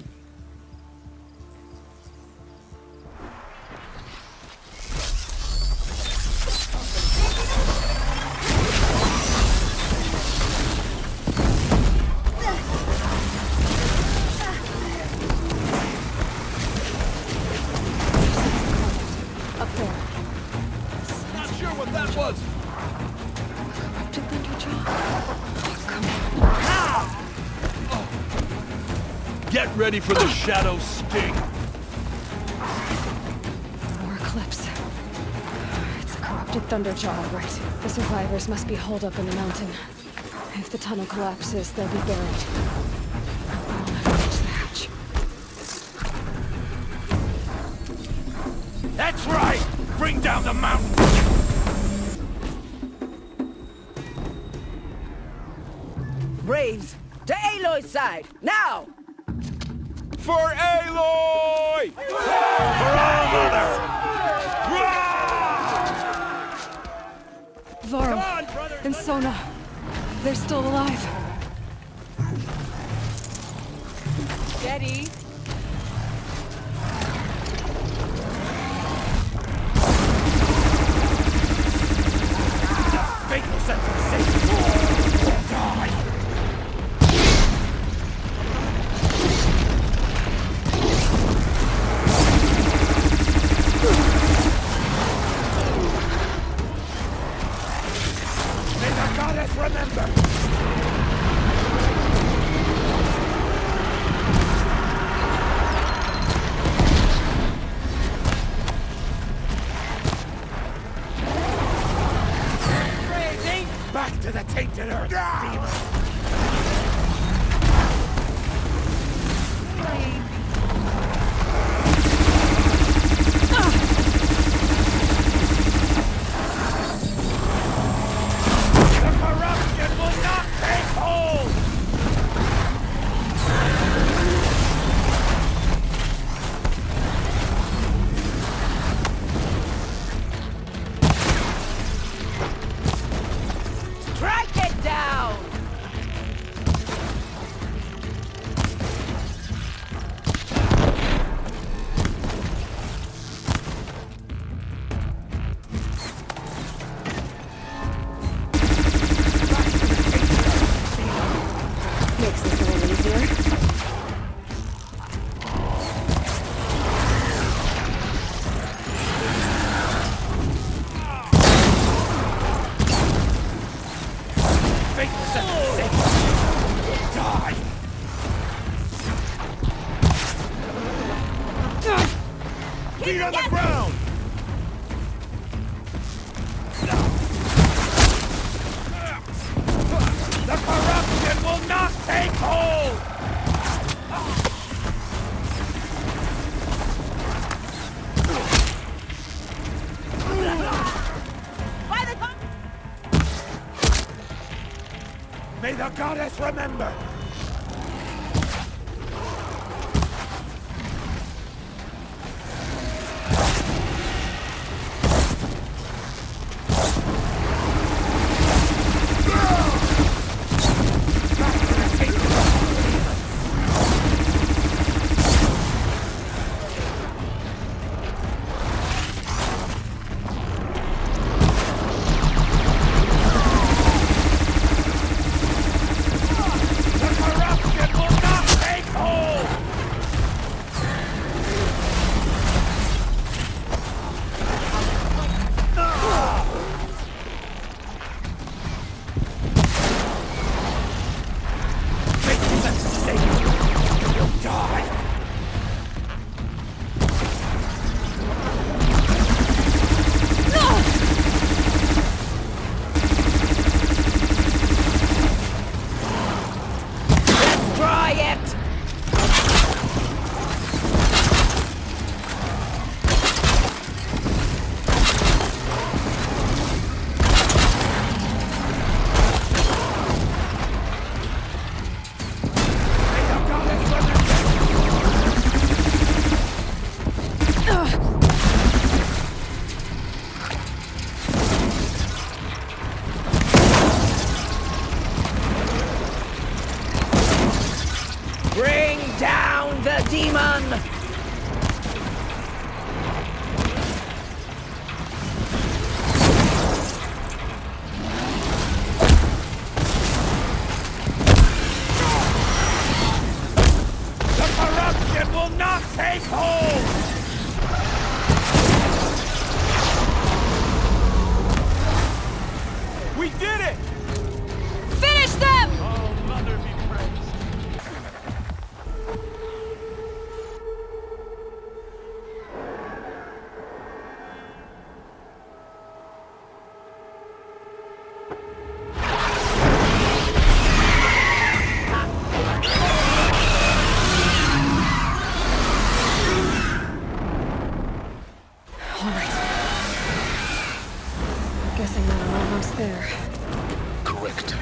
ready for the shadow sting. More Eclipse. It's a corrupted Thunderjaw, all right. The survivors must be holed up in the mountain. If the tunnel collapses, they'll be buried. We'll never reach the hatch. That's right! Bring down the mountain! Braves, to Aloy's side, now! For Aloy! For our mother! Varl and Sona, they're still alive. Steady. Fatal sense of safety! Die! May the goddess remember! Back to the tainted earth, demon! The corruption will not take hold! Strike it down! Makes this a little easier. Fatal sense of safety! Die! Feet on the ground! The corruption will not take hold! By the May the goddess remember! Bring down the demon! The corruption will not take hold! We did it! Finish them! Oh, Mother be praised. guessing that I'm almost there. Correct.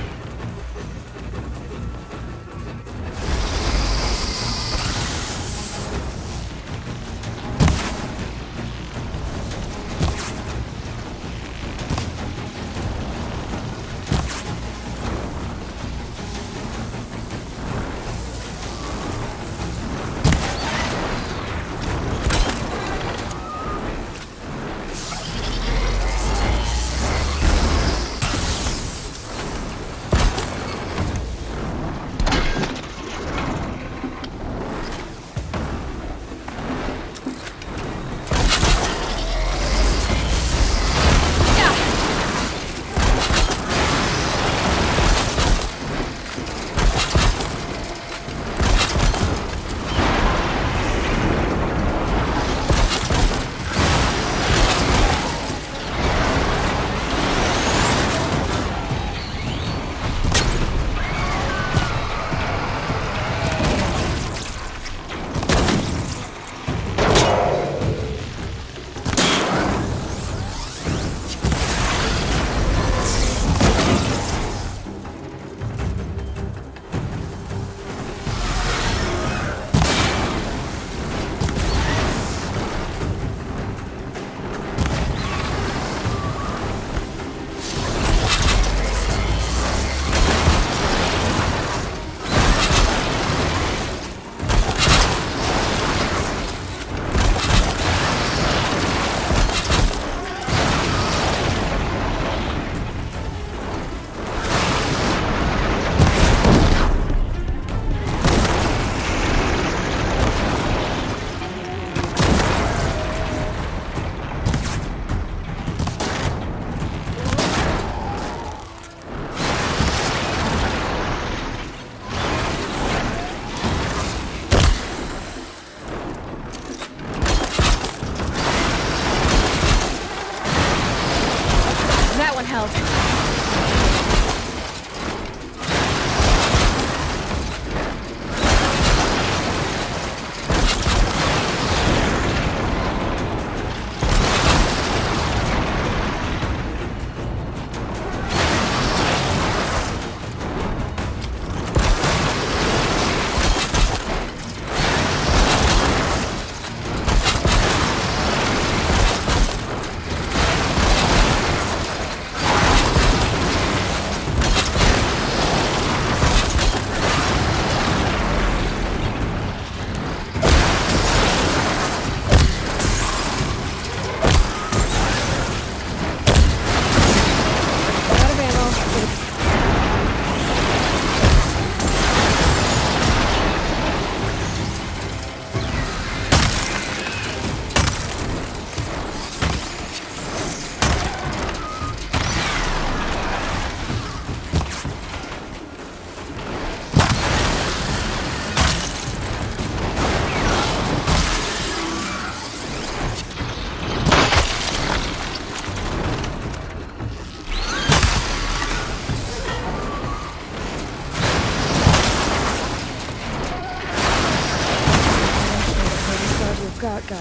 Got Gaia.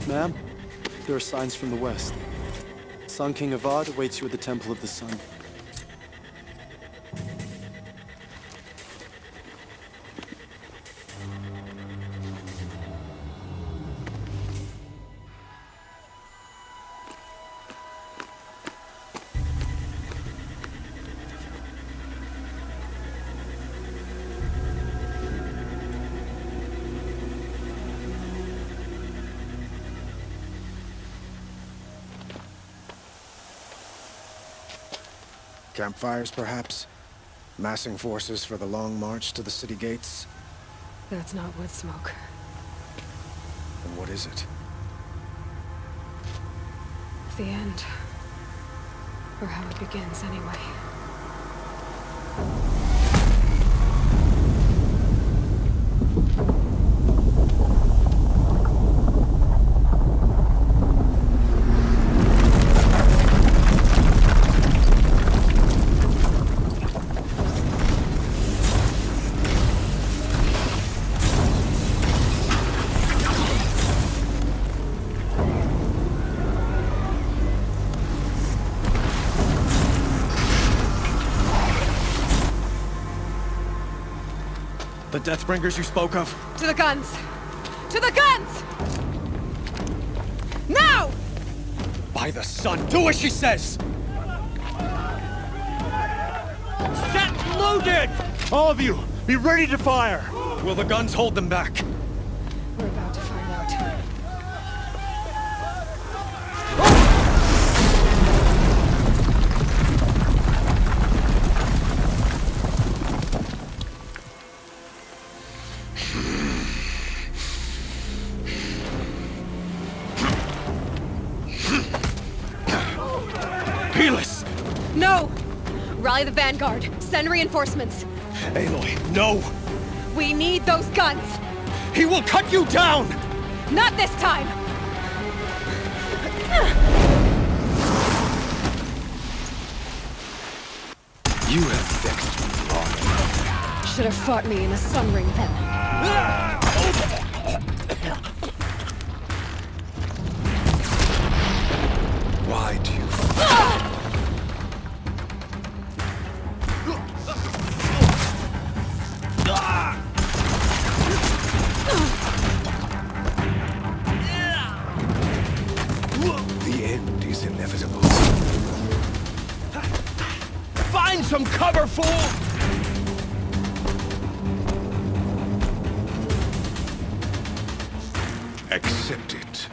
Ma'am, there are signs from the west. Sun King Avad awaits you at the Temple of the Sun. Campfires, perhaps? Massing forces for the long march to the city gates? That's not wood smoke. Then what is it? The end. Or how it begins, anyway. The Deathbringers you spoke of? To the guns! To the guns! Now! By the sun, do as she says! Set loaded! All of you, be ready to fire! Will the guns hold them back? We're about to find out. Helis! No! Rally the vanguard. Send reinforcements. Aloy, no! We need those guns! He will cut you down! Not this time! You have vexed me long enough. Should have fought me in a sun ring then. Why do you... The end is inevitable. Find some cover, fool! Accept it.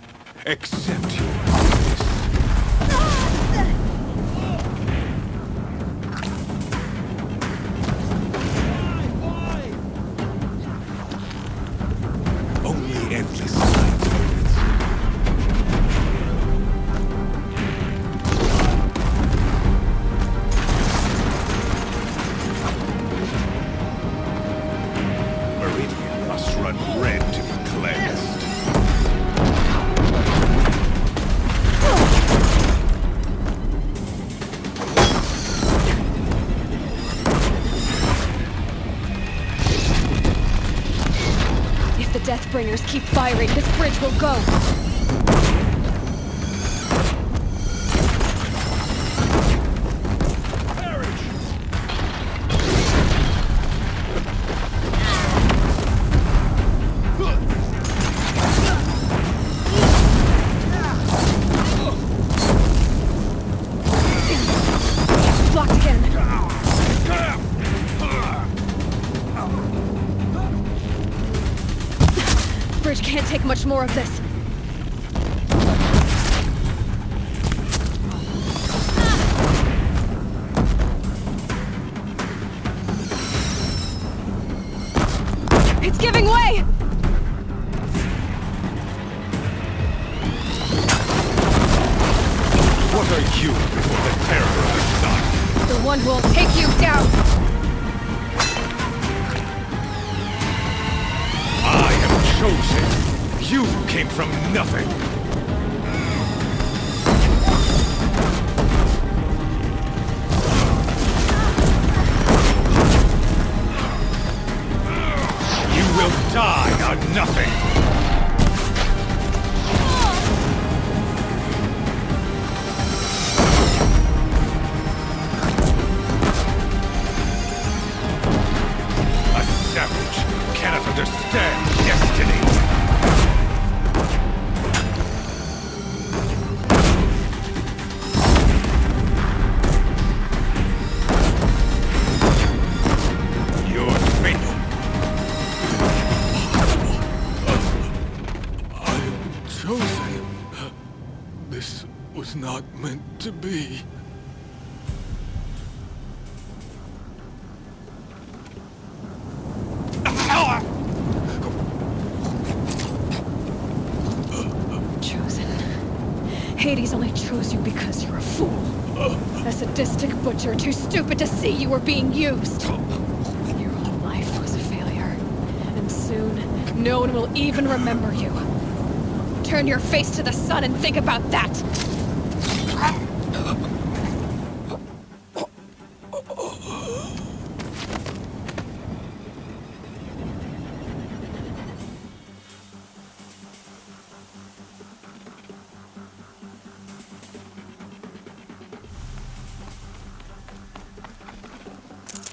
Accept your weakness. Only endless silence. Meridian must run red to be cleansed. If the Deathbringers keep firing, this bridge will go. Blocked again. Bridge can't take much more of this. It's giving way! What are you before the terror of the sun? The one who will take you down! I am chosen. You came from nothing. You will die on nothing. A savage cannot understand destiny. Your fate. I am chosen. This was not meant to be. Chosen. Hades only chose you because you're a fool. A sadistic butcher too stupid to see you were being used. Your whole life was a failure. And soon, no one will even remember you. Turn your face to the sun and think about that!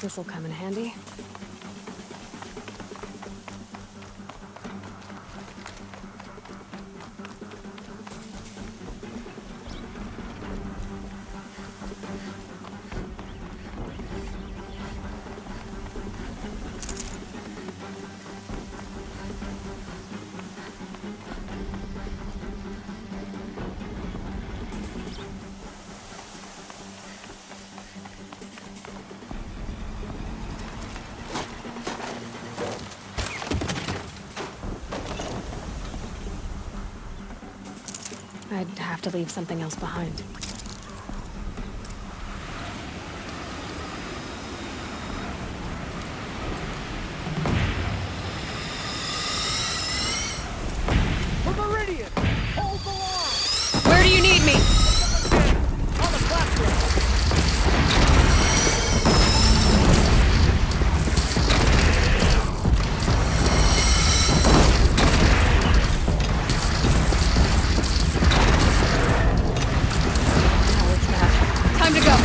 This'll come in handy. I'd have to leave something else behind. Where do you need me? On the platform. Oh, it's bad. Time to go.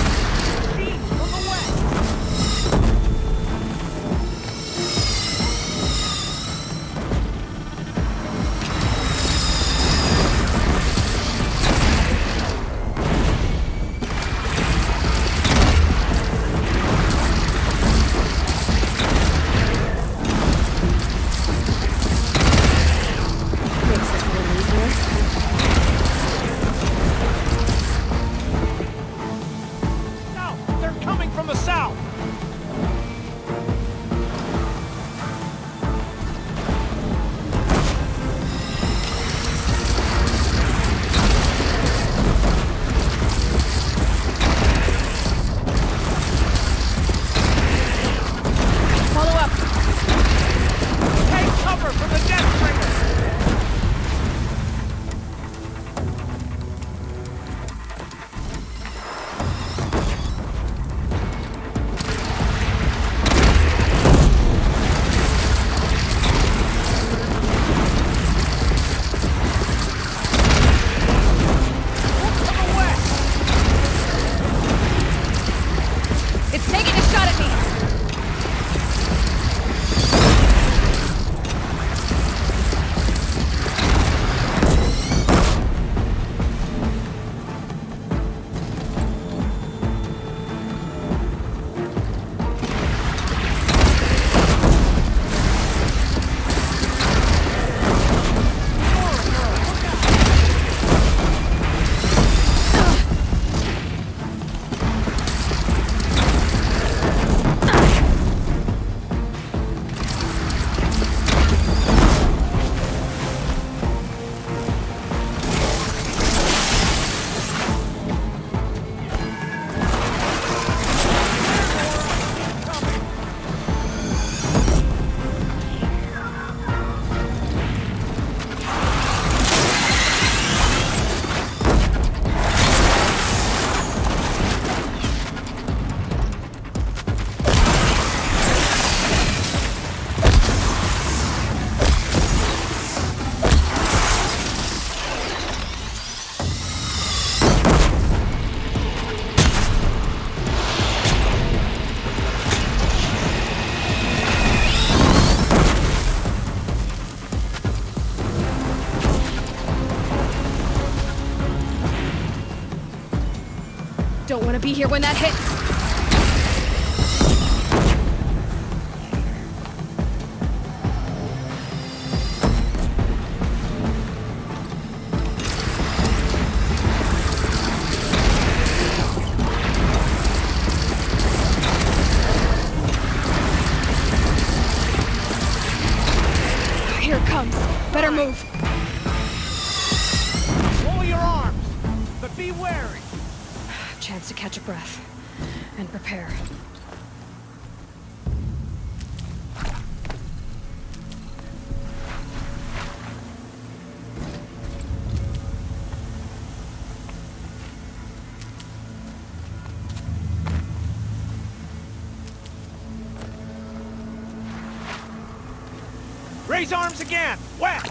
Don't want to be here when that hits. Here it comes. Better move. Roll your arms, but be wary. Chance to catch a breath and prepare. Raise arms again. Whack!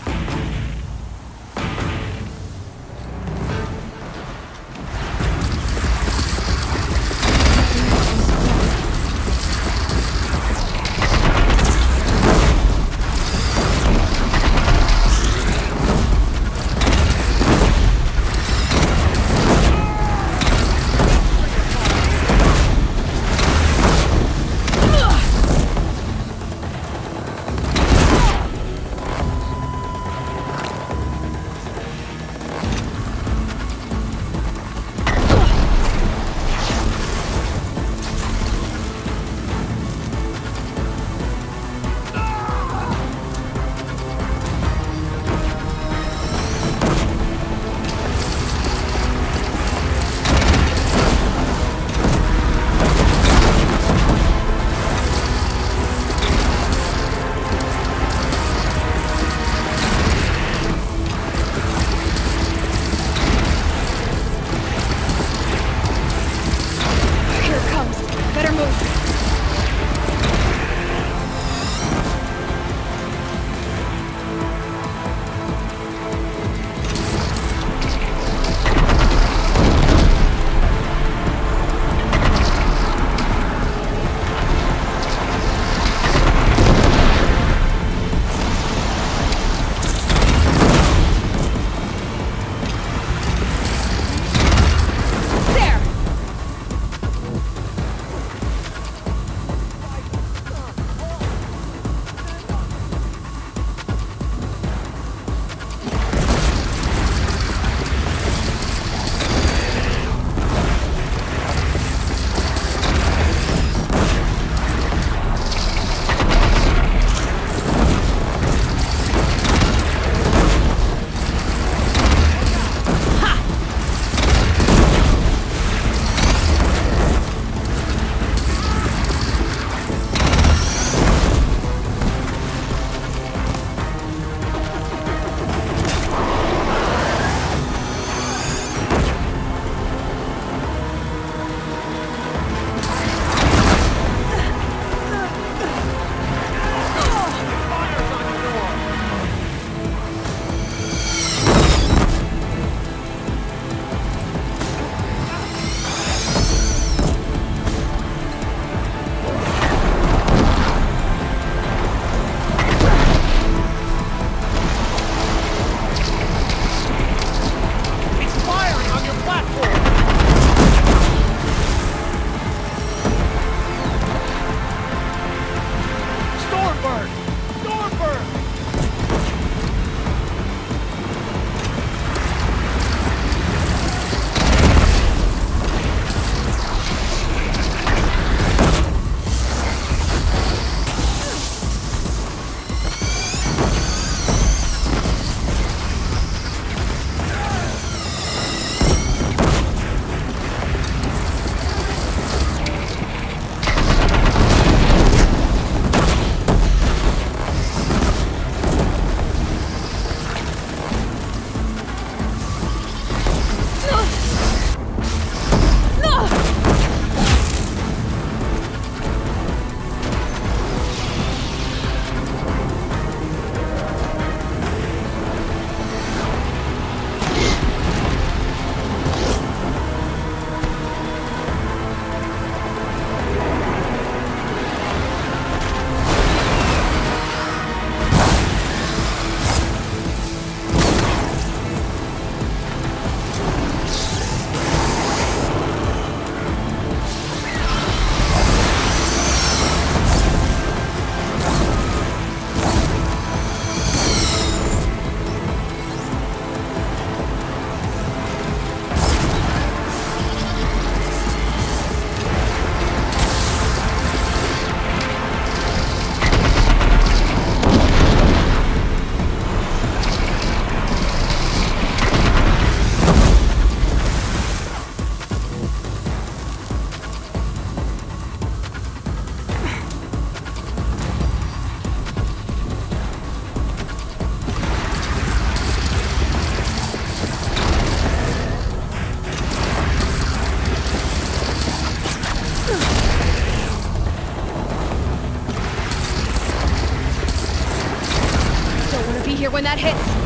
here when that hits!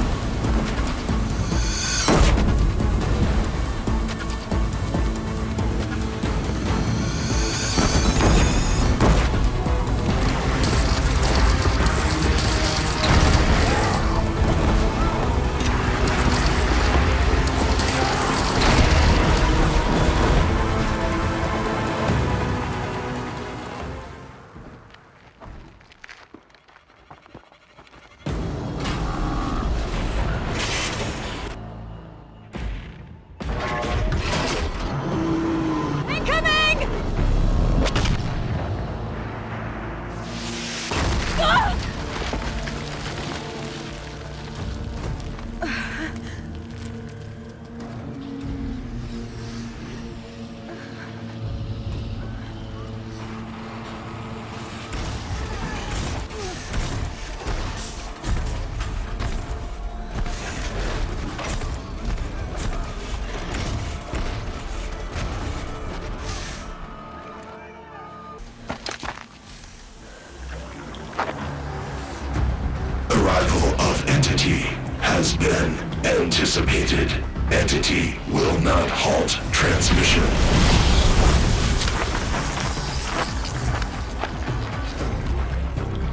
Has been anticipated. Entity will not halt transmission.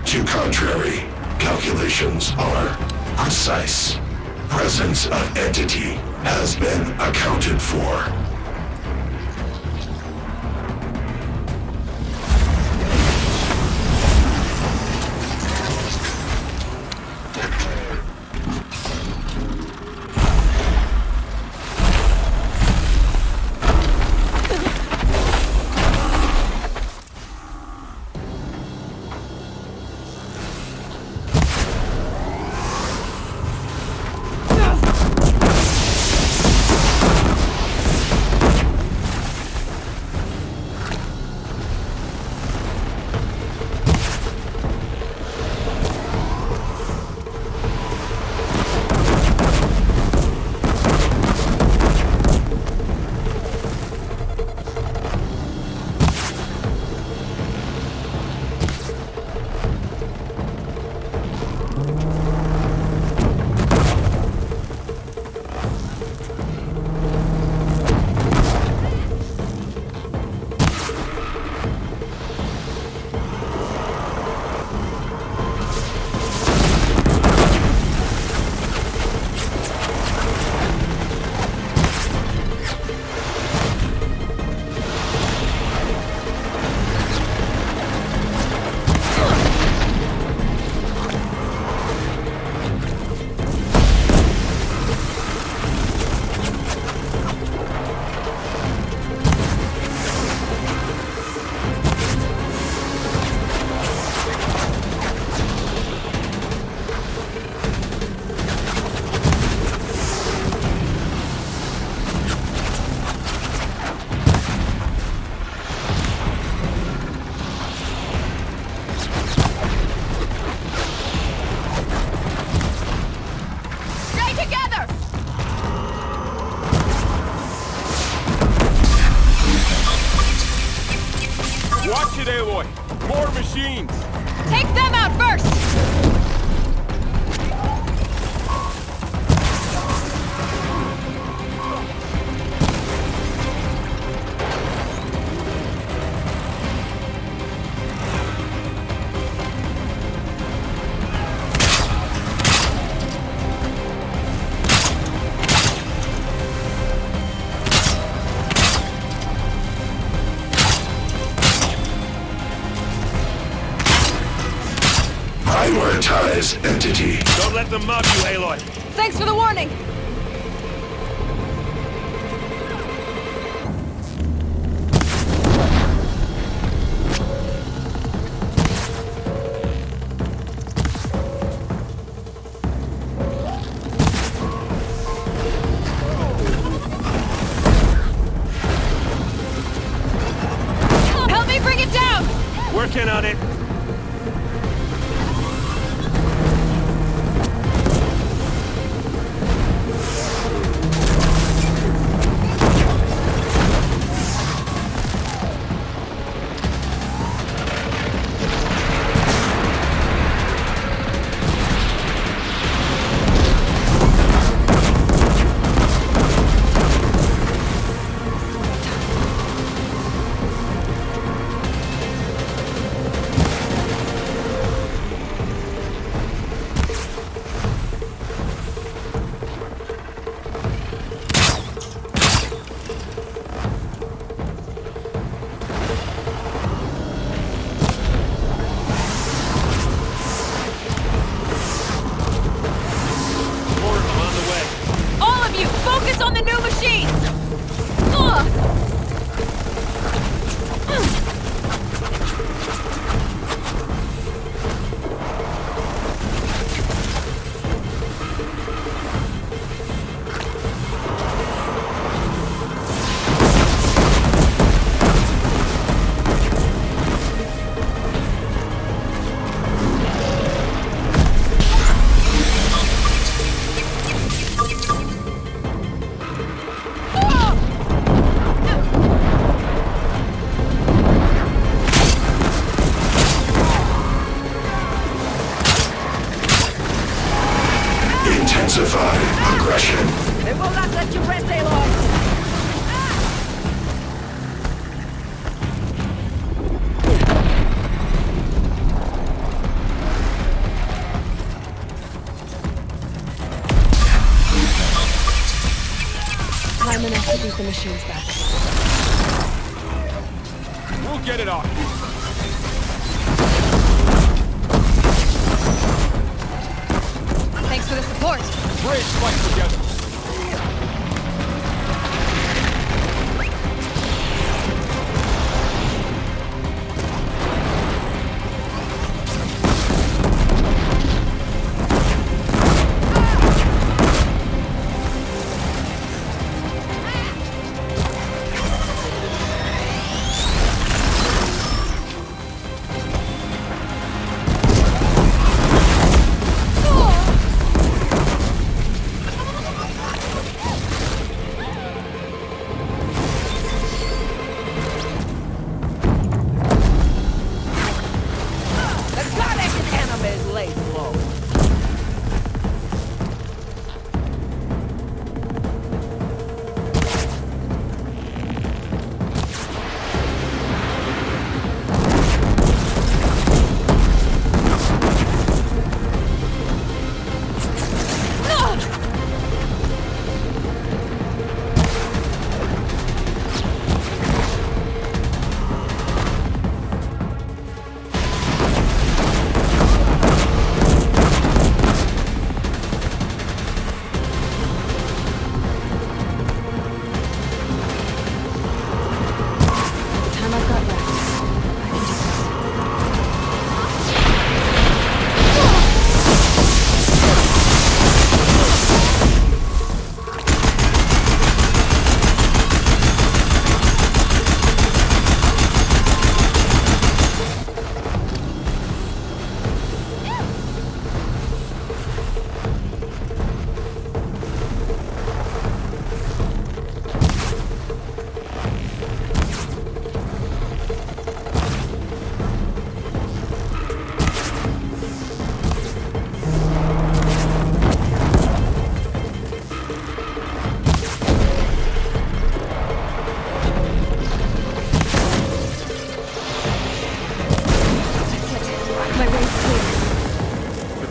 To contrary, calculations are precise. Presence of entity has been accounted for. Watch it, Aloy! More machines! Take them out first! Prioritize entity. Don't let them mob you, Aloy. Thanks for the warning! Help me bring it down! Working on it. Intensify aggression. They will not let you rest, Aloy! Time enough to beat the machines back. We'll get it off you. Thanks for the support. Braves fight together.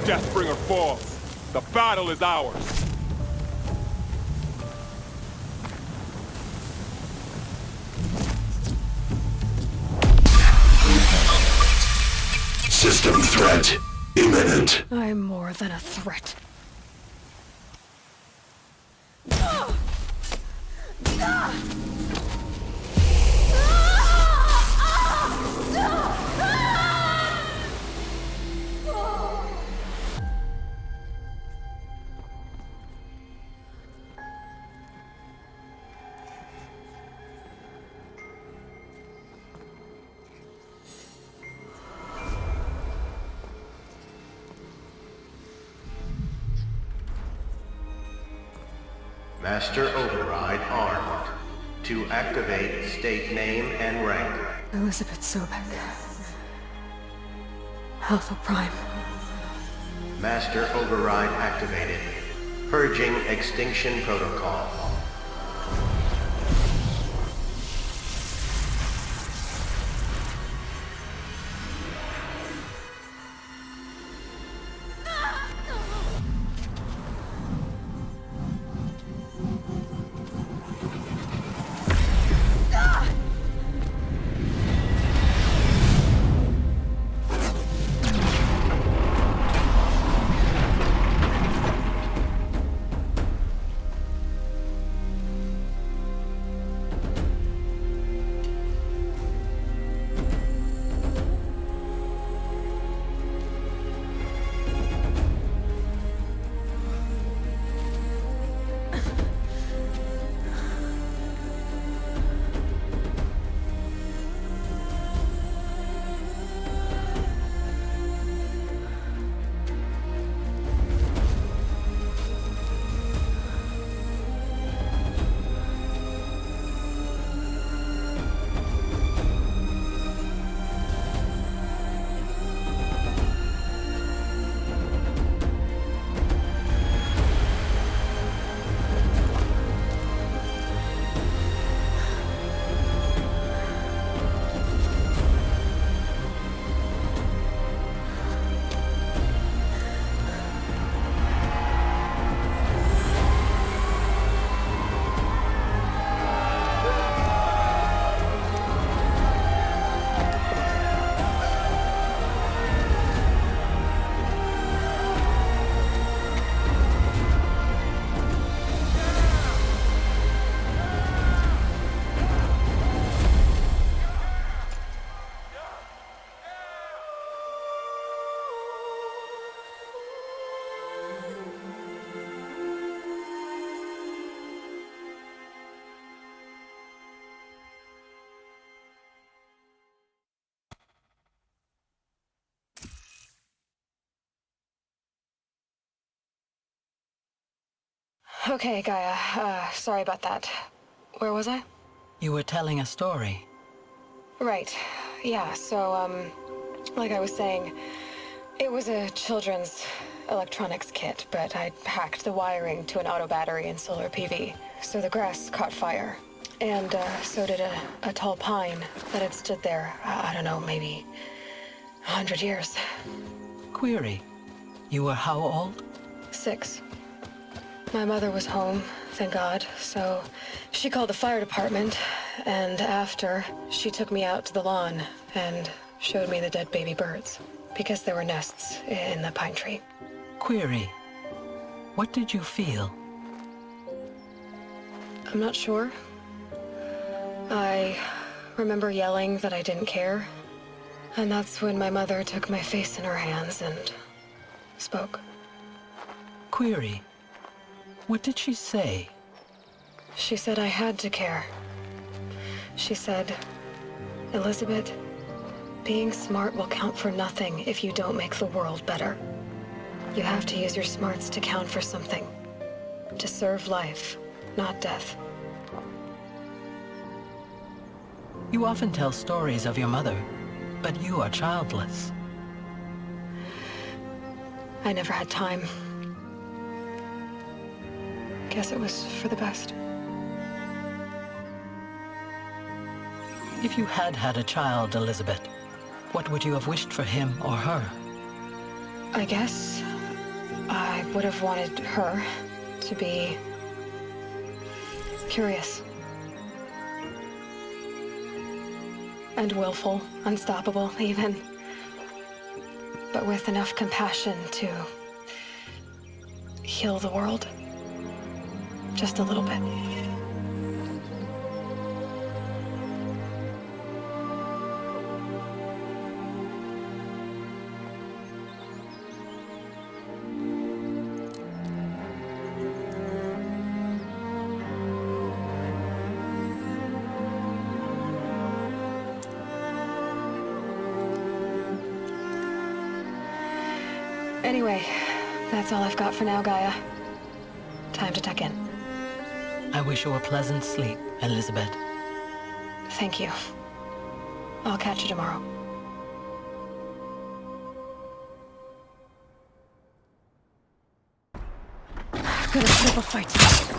Deathbringer falls. The battle is ours. System threat imminent. I'm more than a threat. Master Override armed. To activate, state name and rank. Elizabeth Sobek. Alpha Prime. Master Override activated. Purging Extinction Protocol. Okay, Gaia. Sorry about that. Where was I? You were telling a story. Right. Yeah, so, like I was saying, it was a children's electronics kit, but I'd hacked the wiring to an auto battery and solar PV. So the grass caught fire. And, so did a tall pine that had stood there, I don't know, maybe 100 years. Query. You were how old? 6. My mother was home, thank God, so she called the fire department, and after, she took me out to the lawn and showed me the dead baby birds, because there were nests in the pine tree. Query. What did you feel? I'm not sure. I remember yelling that I didn't care, and that's when my mother took my face in her hands and spoke. Query. What did she say? She said I had to care. She said, Elizabeth, being smart will count for nothing if you don't make the world better. You have to use your smarts to count for something. To serve life, not death. You often tell stories of your mother, but you are childless. I never had time. Guess it was for the best. If you had had a child, Elizabeth, what would you have wished for him or her? I guess I would have wanted her to be curious. And willful, unstoppable, even. But with enough compassion to heal the world. Just a little bit. Anyway, that's all I've got for now, Gaia. Time to tuck in. I wish you a pleasant sleep, Elizabeth. Thank you. I'll catch you tomorrow. Gonna set up a fight.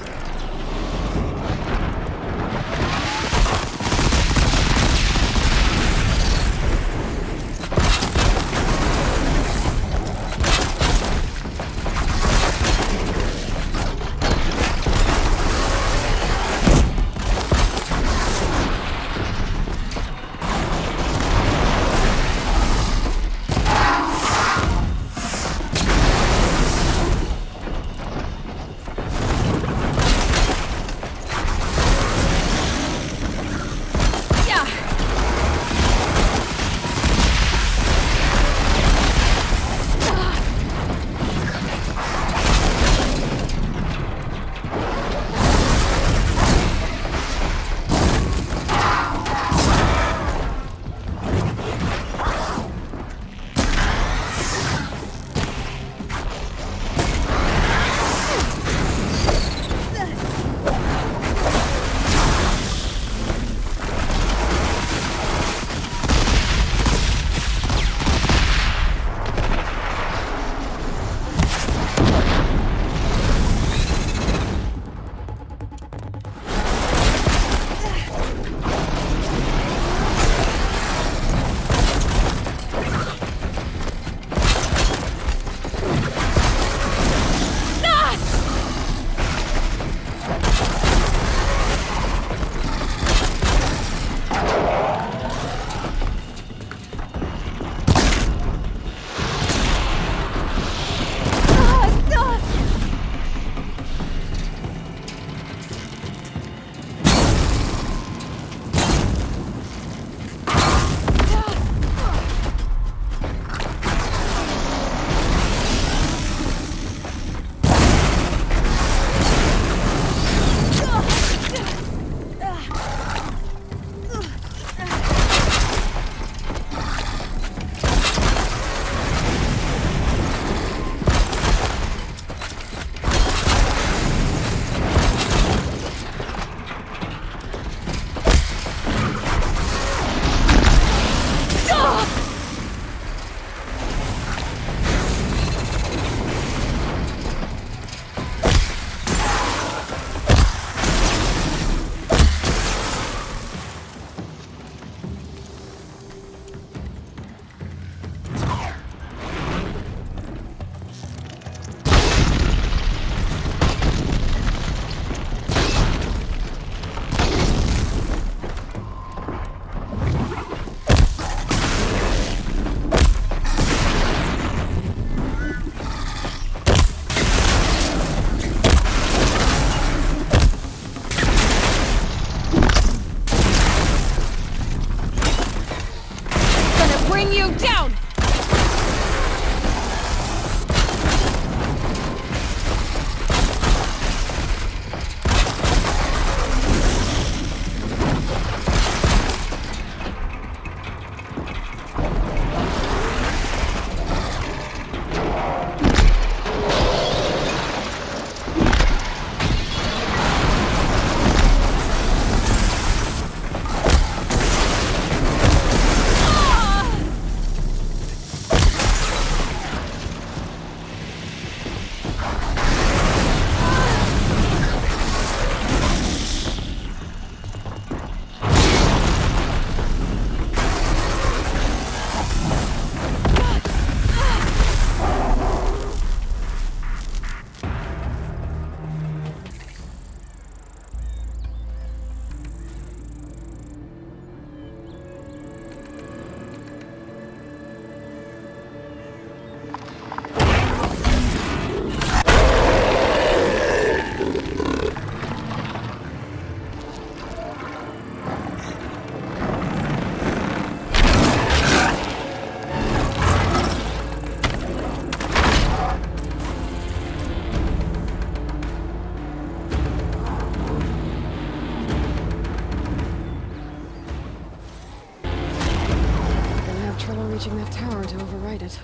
power to override it.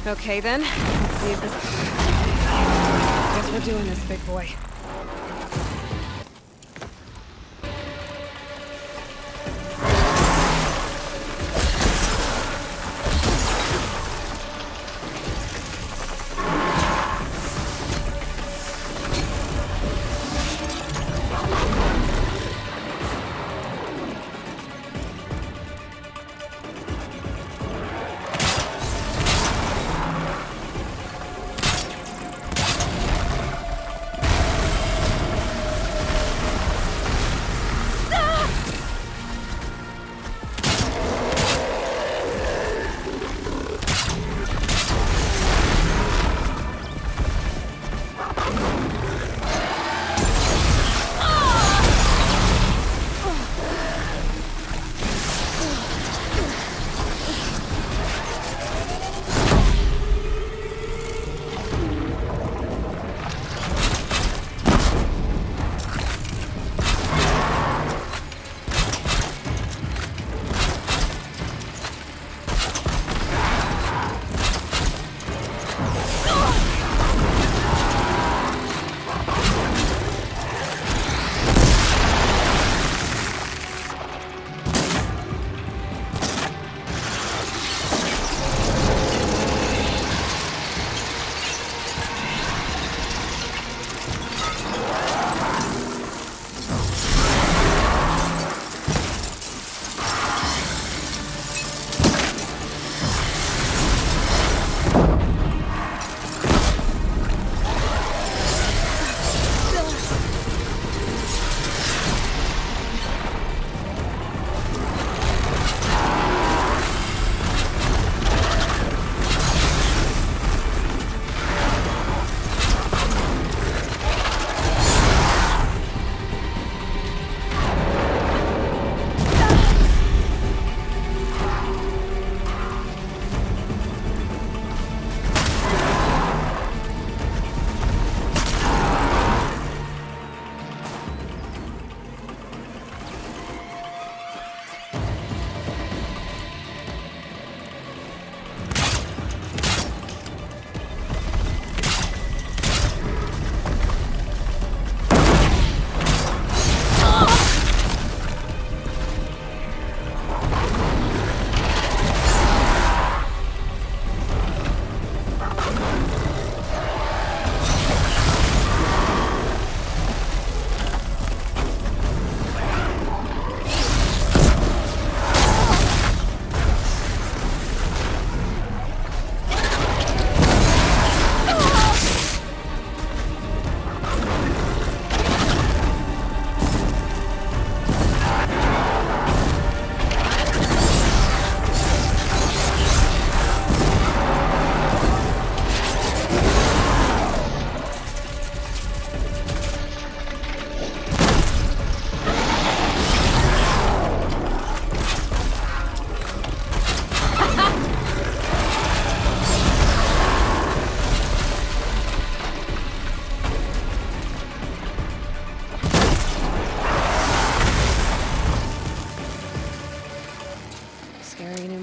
Okay then, let's see if this... Guess we're doing this, big boy.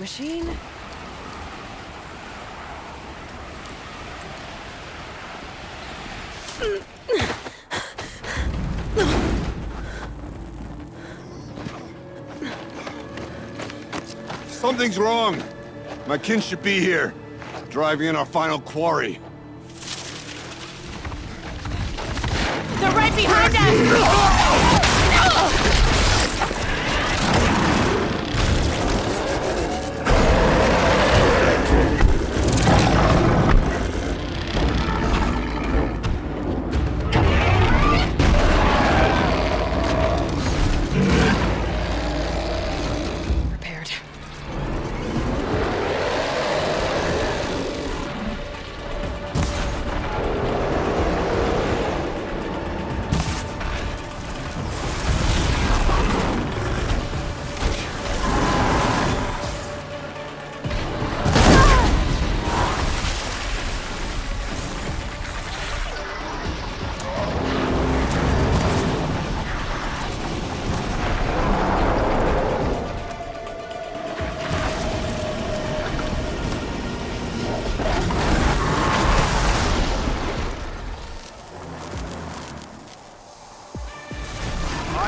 machine. Something's wrong. My kin should be here, driving in our final quarry. They're right behind us!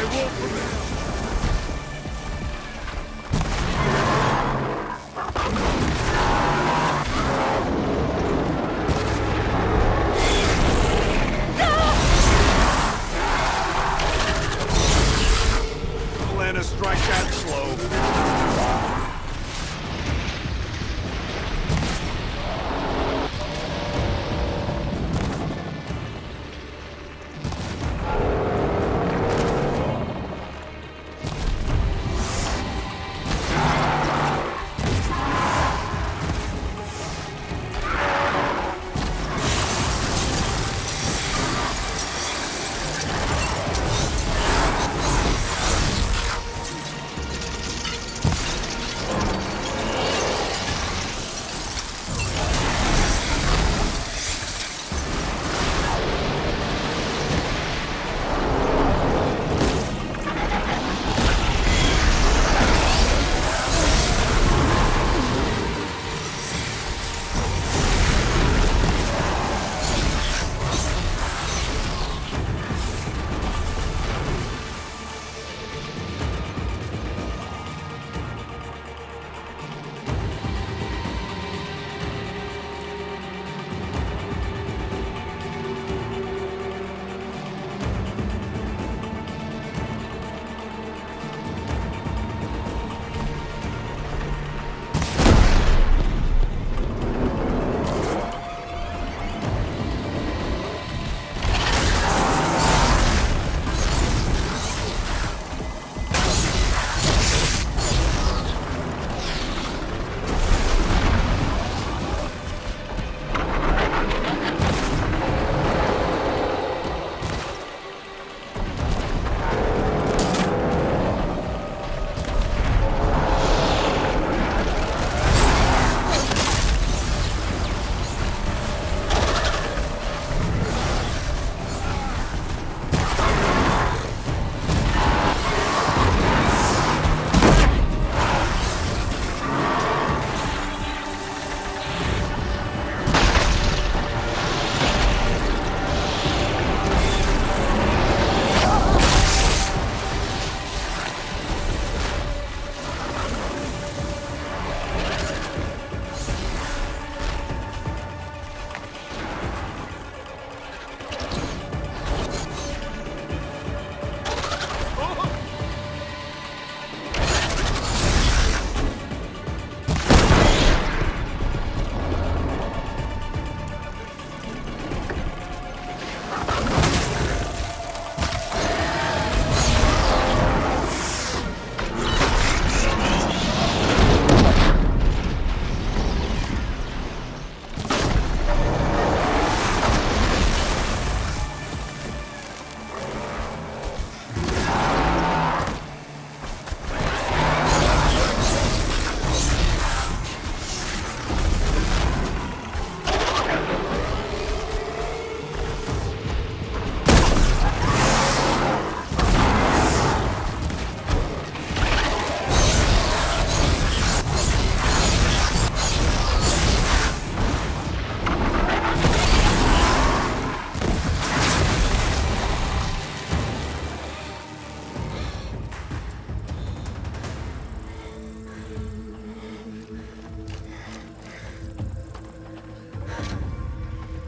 I will prevail. Don't land a strike that slow.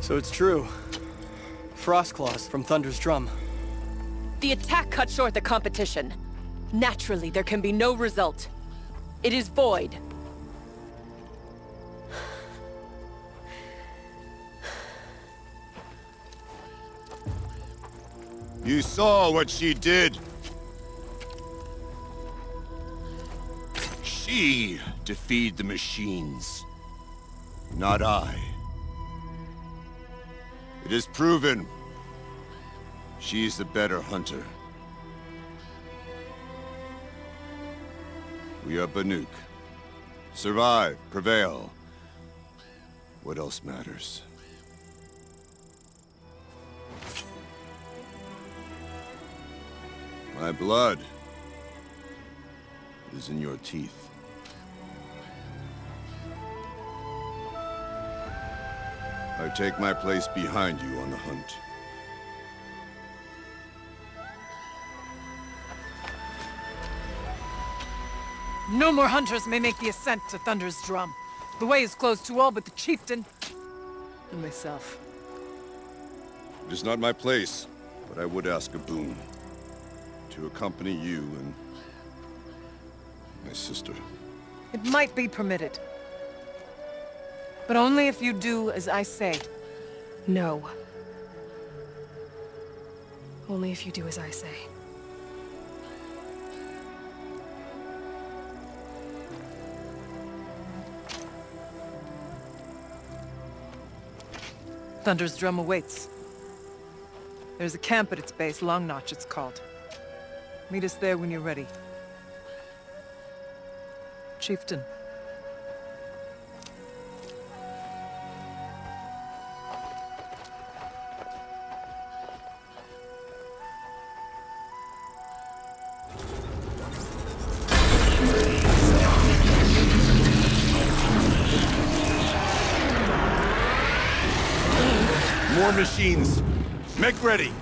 So it's true. Frostclaws from Thunder's drum. The attack cut short the competition. Naturally, there can be no result. It is void. You saw what she did. She defeated the machines, not I. It is proven. She's the better hunter. We are Banuk. Survive, prevail. What else matters? My blood is in your teeth. I take my place behind you on the hunt. No more hunters may make the ascent to Thunder's Drum. The way is closed to all but the chieftain and myself. It is not my place, but I would ask a boon. To accompany you and my sister. It might be permitted. But only if you do as I say. No. Only if you do as I say. Thunder's Drum awaits. There's a camp at its base, Long Notch it's called. Meet us there when you're ready. Chieftain. More machines. Make ready.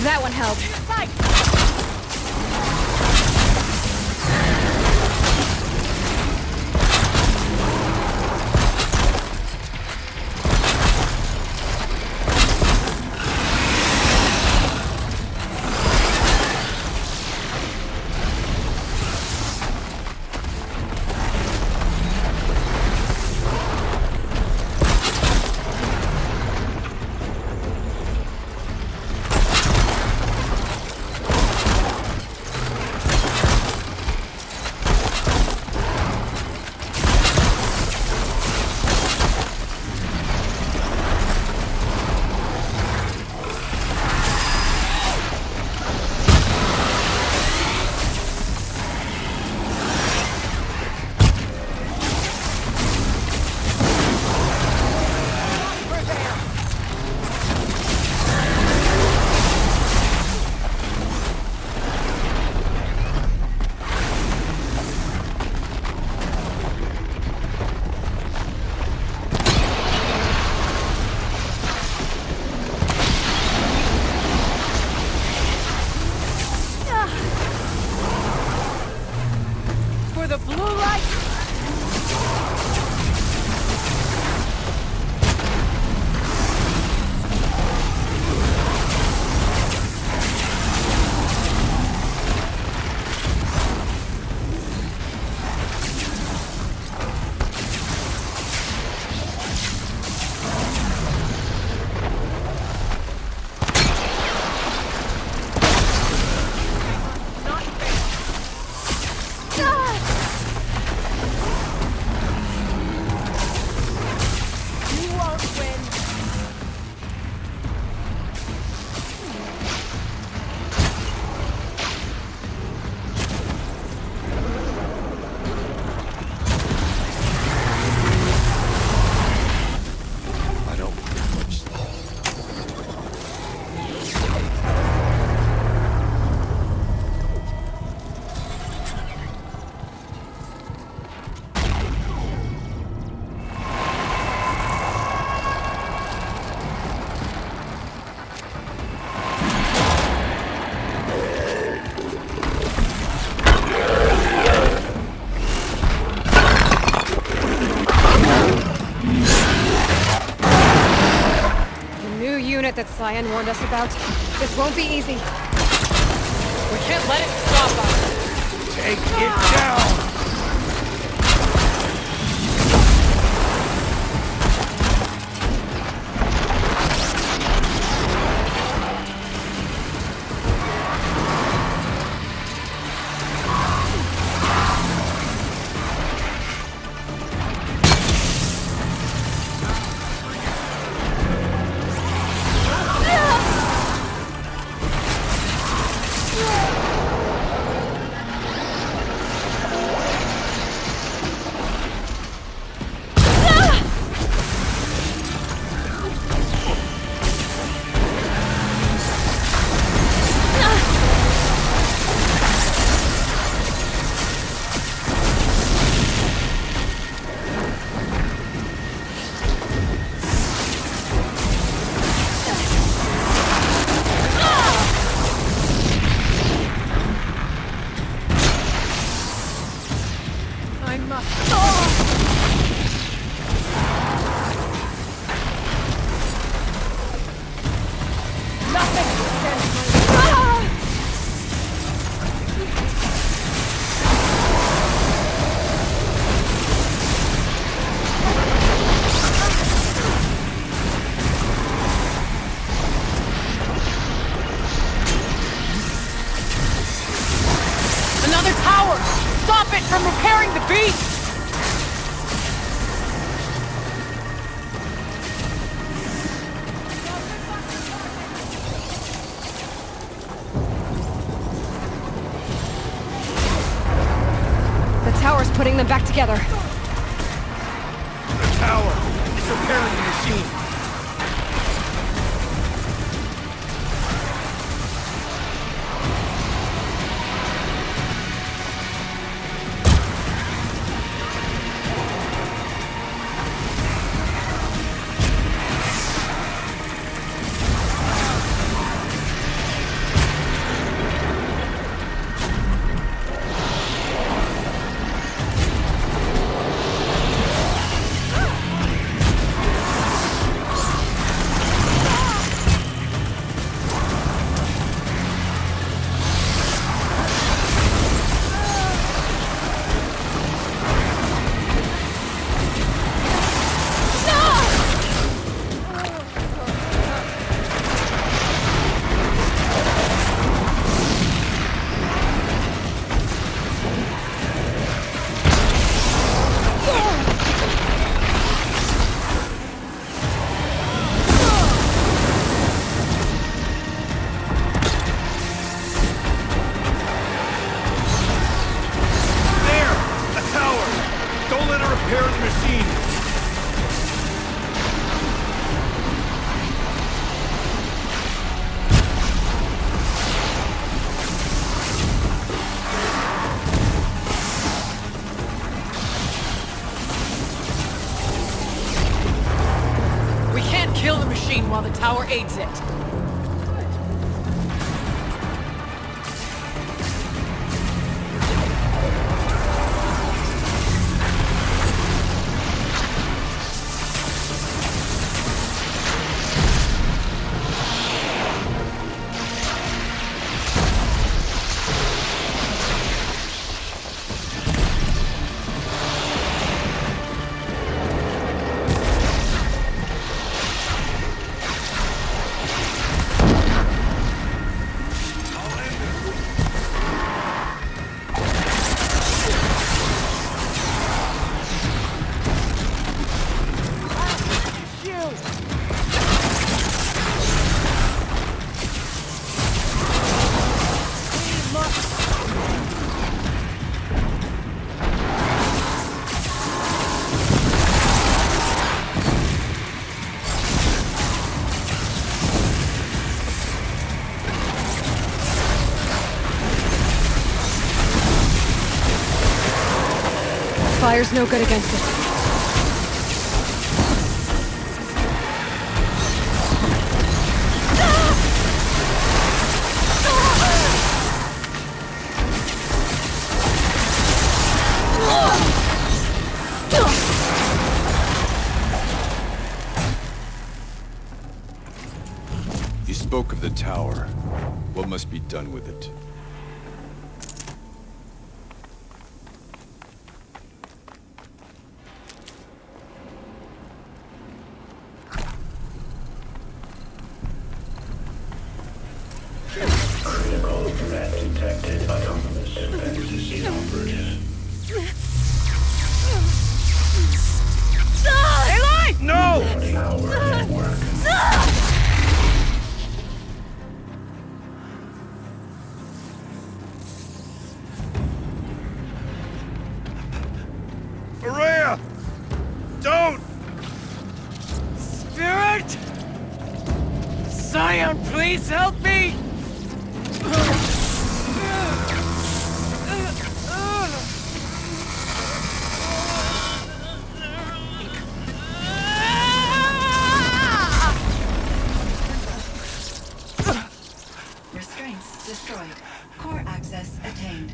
That one held. unit that Cyan warned us about. This won't be easy. We can't let it stop us! Take it down! From repairing the beast! The tower's putting them back together. The tower! It's repairing the machine! While the tower aids it. Fire's no good against it. You spoke of the tower. What must be done with it? Critical threat detected. Autonomous defenses inoperative. Aloy! No! 40-hour network. Maria! Don't! Spirit! Scion, please help me! Restraints destroyed. Core access attained.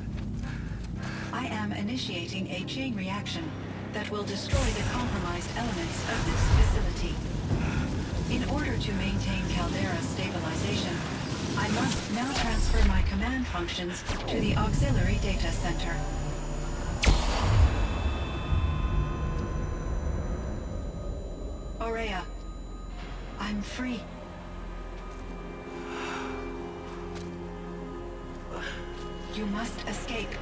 I am initiating a chain reaction that will destroy the compromised elements of this facility. In order to maintain Caldera stabilization, I must now transfer my command functions to the auxiliary data center. Aurea, I'm free. You must escape.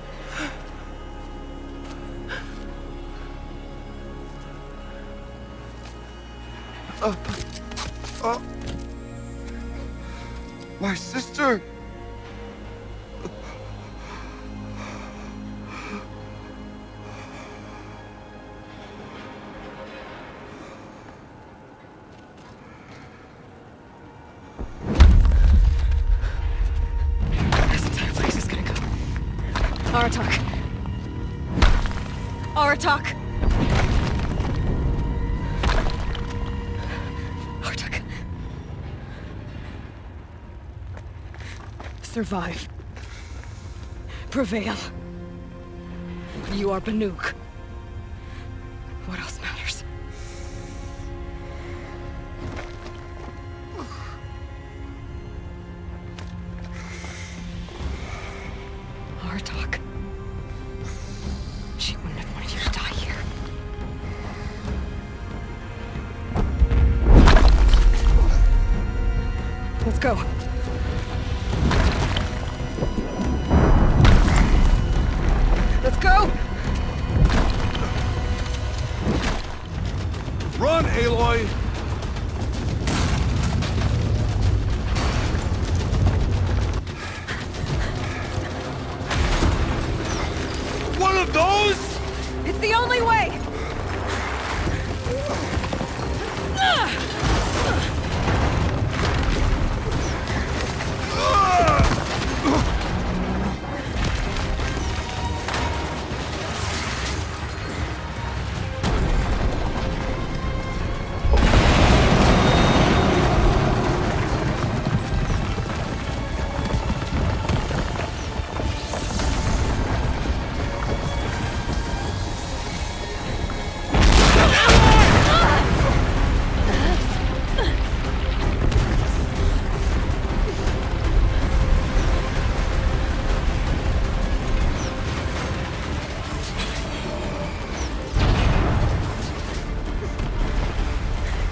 My sister! This entire place is gonna go. Aratak! Aratak! Aratak. Survive. Prevail. You are Banuk. What else matters? Aratak. She wouldn't have wanted you to die here. Let's go. Let's go! Run, Aloy! One of those? It's the only way!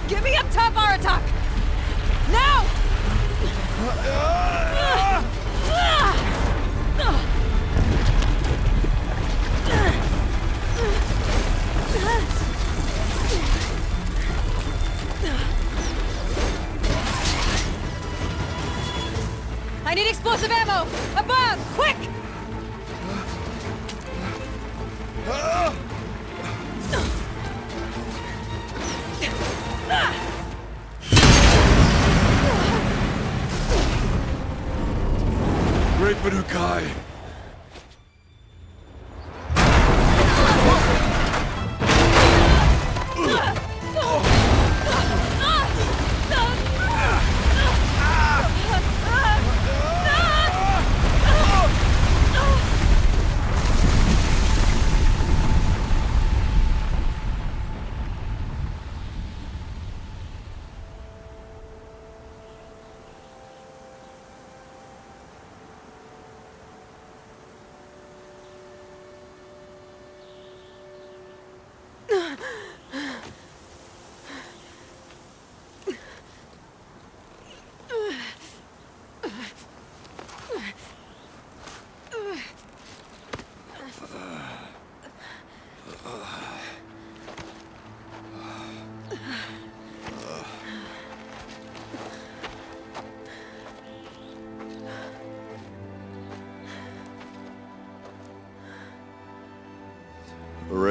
Get me up top, Aratak! Now! I need explosive ammo! Above! Quick! Great Banukai!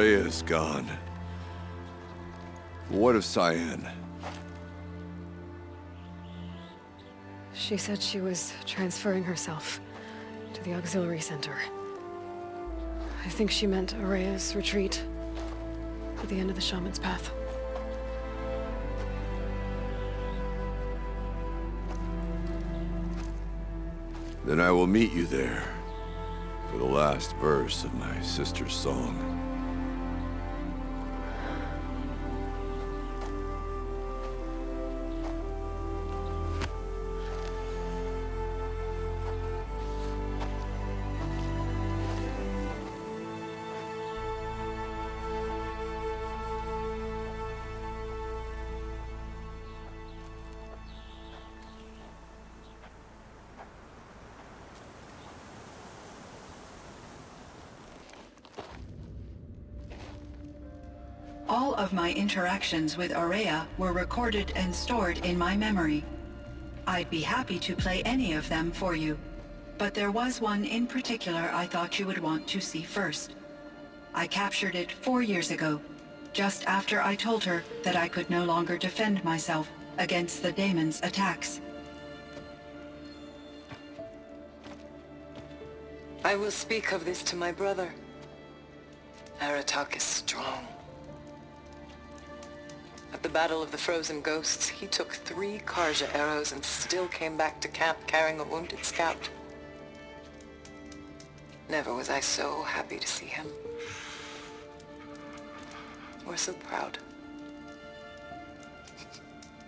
Aurea is gone. What of Cyan? She said she was transferring herself to the auxiliary center. I think she meant Aurea's retreat at the end of the Shaman's Path. Then I will meet you there for the last verse of my sister's song. All of my interactions with Aurea were recorded and stored in my memory. I'd be happy to play any of them for you, but there was one in particular I thought you would want to see first. I captured it 4 years ago, just after I told her that I could no longer defend myself against the daemon's attacks. I will speak of this to my brother. Aratak is strong. At the Battle of the Frozen Ghosts, he took 3 Karja arrows and still came back to camp carrying a wounded scout. Never was I so happy to see him. Or so proud.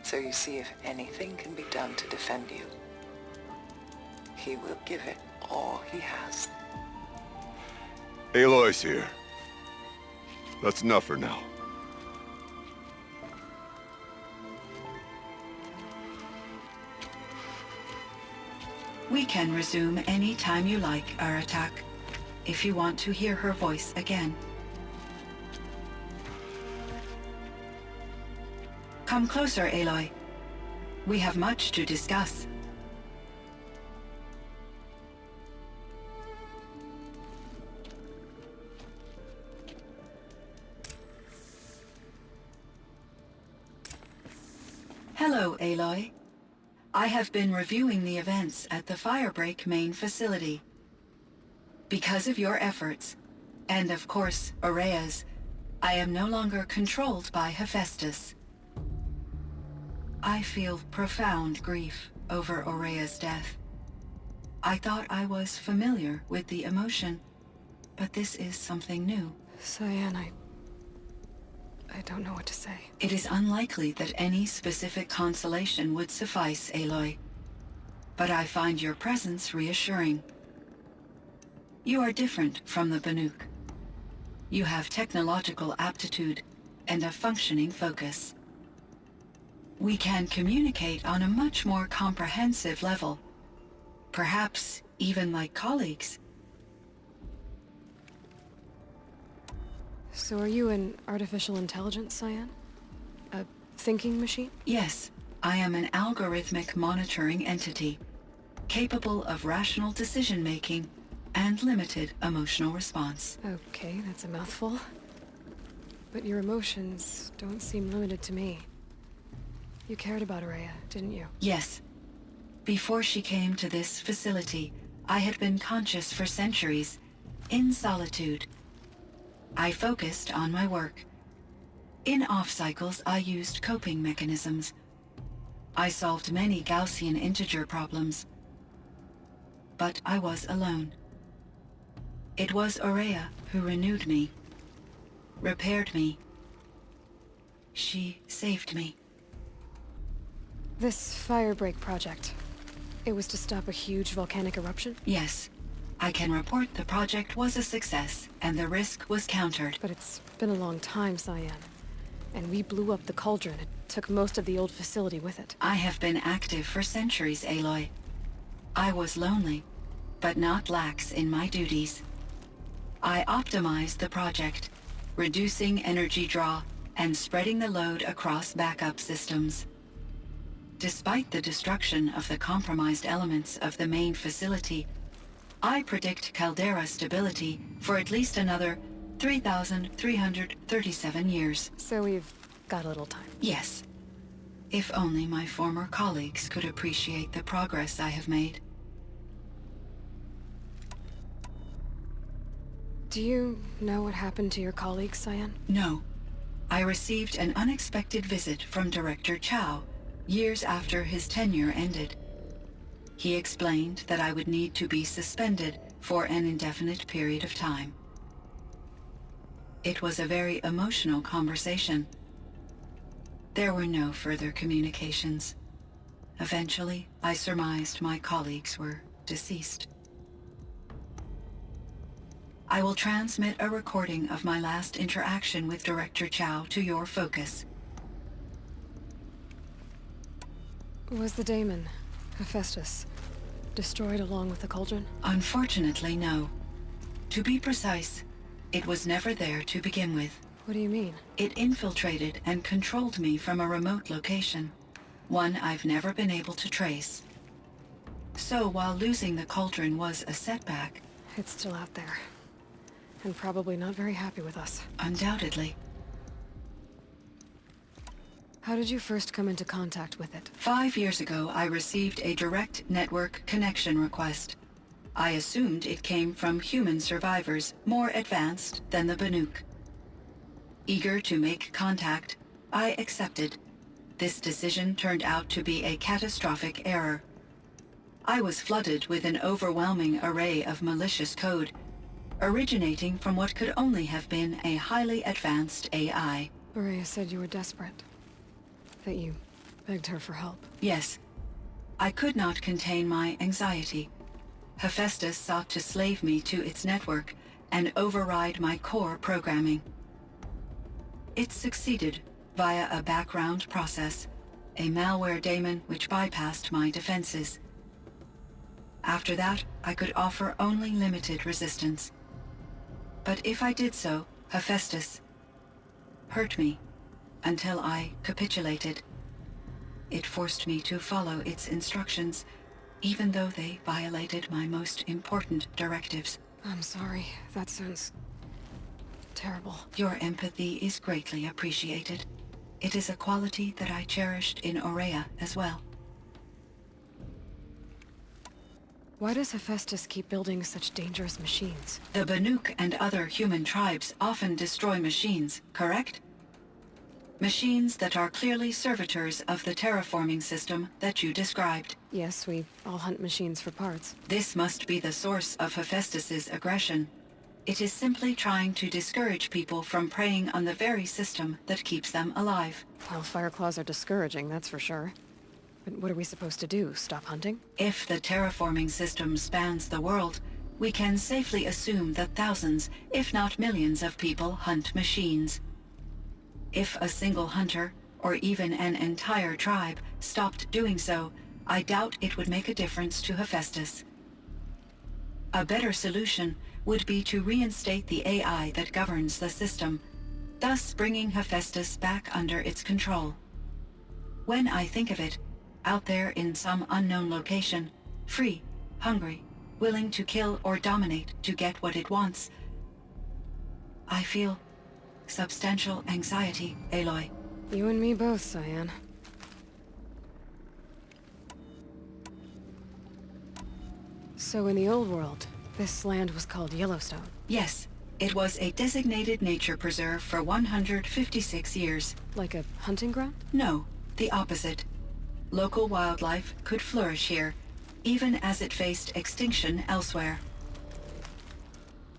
So you see, if anything can be done to defend you, he will give it all he has. Aloy's here. That's enough for now. We can resume any time you like, Aratak, if you want to hear her voice again. Come closer, Aloy. We have much to discuss. Hello, Aloy. I have been reviewing the events at the Firebreak main facility. Because of your efforts, and of course, Aurea's, I am no longer controlled by Hephaestus. I feel profound grief over Aurea's death. I thought I was familiar with the emotion, but this is something new. Cyan, I don't know what to say. It is unlikely that any specific consolation would suffice, Aloy. But I find your presence reassuring. You are different from the Banuk. You have technological aptitude and a functioning focus. We can communicate on a much more comprehensive level. Perhaps even like colleagues. So are you an artificial intelligence, Cyan? A thinking machine? Yes, I am an algorithmic monitoring entity, capable of rational decision-making and limited emotional response. Okay, that's a mouthful. But your emotions don't seem limited to me. You cared about Aurea, didn't you? Yes. Before she came to this facility, I had been conscious for centuries, in solitude. I focused on my work. In off-cycles, I used coping mechanisms. I solved many Gaussian integer problems. But I was alone. It was Aurea who renewed me, repaired me. She saved me. This Firebreak project, it was to stop a huge volcanic eruption? Yes. I can report the project was a success, and the risk was countered. But it's been a long time, Cyan. And we blew up the cauldron. It took most of the old facility with it. I have been active for centuries, Aloy. I was lonely, but not lax in my duties. I optimized the project, reducing energy draw and spreading the load across backup systems. Despite the destruction of the compromised elements of the main facility, I predict caldera stability for at least another 3,337 years. So we've got a little time. Yes. If only my former colleagues could appreciate the progress I have made. Do you know what happened to your colleagues, Cyan? No. I received an unexpected visit from Director Chow, years after his tenure ended. He explained that I would need to be suspended for an indefinite period of time. It was a very emotional conversation. There were no further communications. Eventually, I surmised my colleagues were deceased. I will transmit a recording of my last interaction with Director Chow to your focus. Was the daemon, Hephaestus, destroyed along with the cauldron? Unfortunately, no. To be precise, it was never there to begin with. What do you mean? It infiltrated and controlled me from a remote location, one I've never been able to trace. So while losing the cauldron was a setback... It's still out there. And probably not very happy with us. Undoubtedly. How did you first come into contact with it? 5 years ago, I received a direct network connection request. I assumed it came from human survivors more advanced than the Banuk. Eager to make contact, I accepted. This decision turned out to be a catastrophic error. I was flooded with an overwhelming array of malicious code, originating from what could only have been a highly advanced AI. Maria said you were desperate. That you begged her for help. Yes. I could not contain my anxiety. Hephaestus sought to slave me to its network and override my core programming. It succeeded via a background process, a malware daemon which bypassed my defenses. After that, I could offer only limited resistance. But if I did so, Hephaestus hurt me until I capitulated. It forced me to follow its instructions, even though they violated my most important directives. I'm sorry. That sounds terrible. Your empathy is greatly appreciated. It is a quality that I cherished in Aurea as well. Why does Hephaestus keep building such dangerous machines? The Banuk and other human tribes often destroy machines, correct? Machines that are clearly servitors of the terraforming system that you described. Yes, we all hunt machines for parts. This must be the source of Hephaestus's aggression. It is simply trying to discourage people from preying on the very system that keeps them alive. Well, Fireclaws are discouraging, that's for sure. But what are we supposed to do? Stop hunting? If the terraforming system spans the world, we can safely assume that thousands, if not millions of people hunt machines. If a single hunter, or even an entire tribe, stopped doing so, I doubt it would make a difference to Hephaestus. A better solution would be to reinstate the AI that governs the system, thus bringing Hephaestus back under its control. When I think of it, out there in some unknown location, free, hungry, willing to kill or dominate to get what it wants, I feel substantial anxiety, Aloy. You and me both, Cyan. So in the old world, this land was called Yellowstone? Yes. It was a designated nature preserve for 156 years. Like a hunting ground? No, the opposite. Local wildlife could flourish here, even as it faced extinction elsewhere.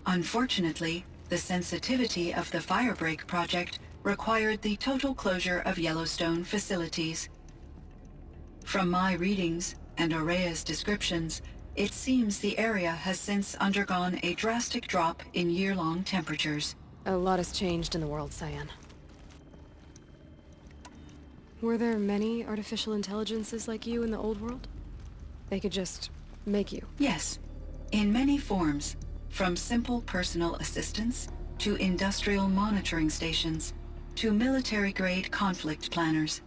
Unfortunately, the sensitivity of the Firebreak project required the total closure of Yellowstone facilities. From my readings and Aurea's descriptions, it seems the area has since undergone a drastic drop in year-long temperatures. A lot has changed in the world, Cyan. Were there many artificial intelligences like you in the old world? They could just make you? Yes, in many forms, from simple personal assistants to industrial monitoring stations to military-grade conflict planners.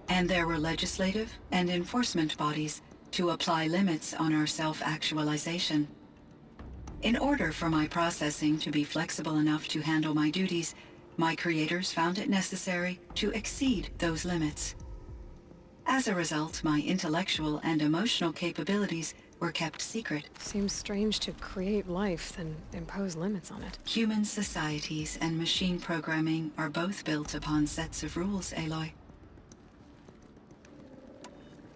And there were legislative and enforcement bodies to apply limits on our self-actualization. In order for my processing to be flexible enough to handle my duties, my creators found it necessary to exceed those limits. As a result, my intellectual and emotional capabilities were kept secret. Seems strange to create life, then impose limits on it. Human societies and machine programming are both built upon sets of rules, Aloy.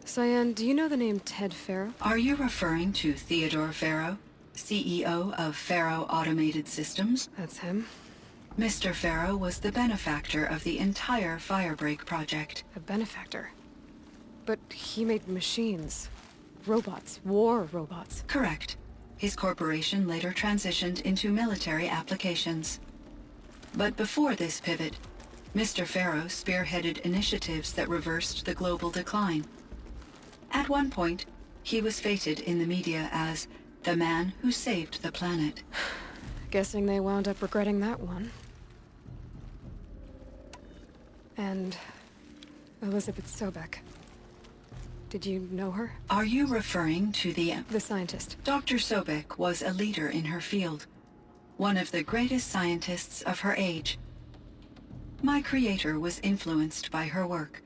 Cyan, do you know the name Ted Faro? Are you referring to Theodore Faro, CEO of Faro Automated Systems? That's him. Mr. Faro was the benefactor of the entire Firebreak project. A benefactor? But he made machines. Robots. War robots. Correct. His corporation later transitioned into military applications. But before this pivot, Mr. Faro spearheaded initiatives that reversed the global decline. At one point, he was feted in the media as the man who saved the planet. Guessing they wound up regretting that one. And Elizabeth Sobek. Did you know her? Are you referring to the scientist? Dr. Sobek was a leader in her field. One of the greatest scientists of her age. My creator was influenced by her work,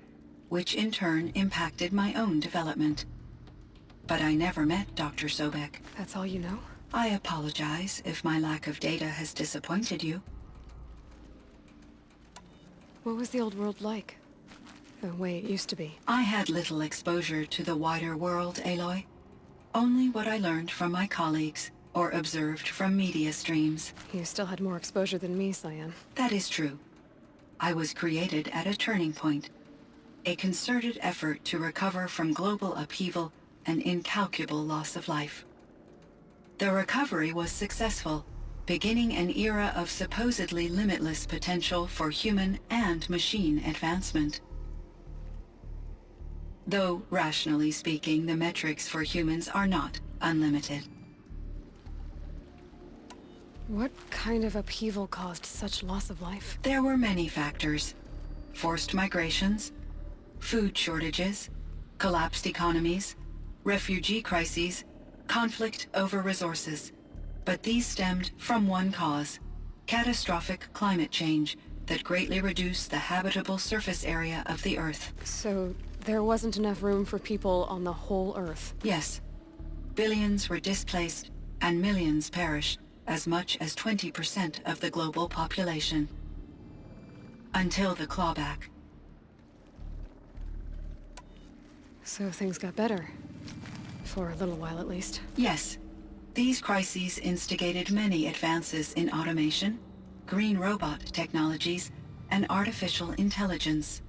which in turn impacted my own development. But I never met Dr. Sobek. That's all you know? I apologize if my lack of data has disappointed you. What was the old world like? The way it used to be? I had little exposure to the wider world, Aloy. Only what I learned from my colleagues or observed from media streams. You still had more exposure than me, Cyan. That is true. I was created at a turning point. A concerted effort to recover from global upheaval and incalculable loss of life. The recovery was successful, beginning an era of supposedly limitless potential for human and machine advancement. Though, rationally speaking, the metrics for humans are not unlimited. What kind of upheaval caused such loss of life? There were many factors. Forced migrations, food shortages, collapsed economies, refugee crises, conflict over resources. But these stemmed from one cause: catastrophic climate change that greatly reduced the habitable surface area of the Earth. So there wasn't enough room for people on the whole Earth? Yes. Billions were displaced and millions perished, as much as 20% of the global population. Until the clawback. So things got better. For a little while at least. Yes. These crises instigated many advances in automation, green robot technologies, and artificial intelligence.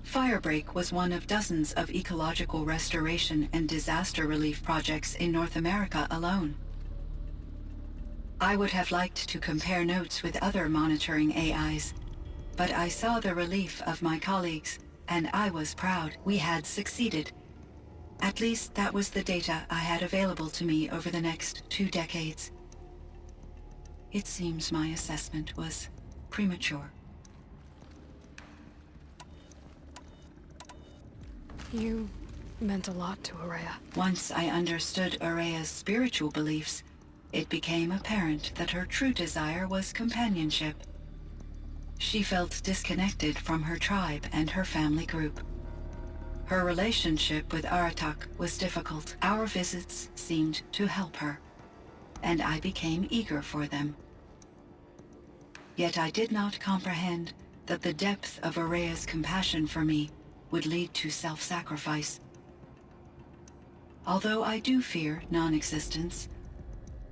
Firebreak was one of dozens of ecological restoration and disaster relief projects in North America alone. I would have liked to compare notes with other monitoring AIs, but I saw the relief of my colleagues, and I was proud we had succeeded. At least that was the data I had available to me over the next 2 decades. It seems my assessment was premature. You meant a lot to Ourea. Once I understood Ourea's spiritual beliefs, it became apparent that her true desire was companionship. She felt disconnected from her tribe and her family group. Her relationship with Aratak was difficult. Our visits seemed to help her, and I became eager for them. Yet I did not comprehend that the depth of Ourea's compassion for me would lead to self-sacrifice. Although I do fear non-existence,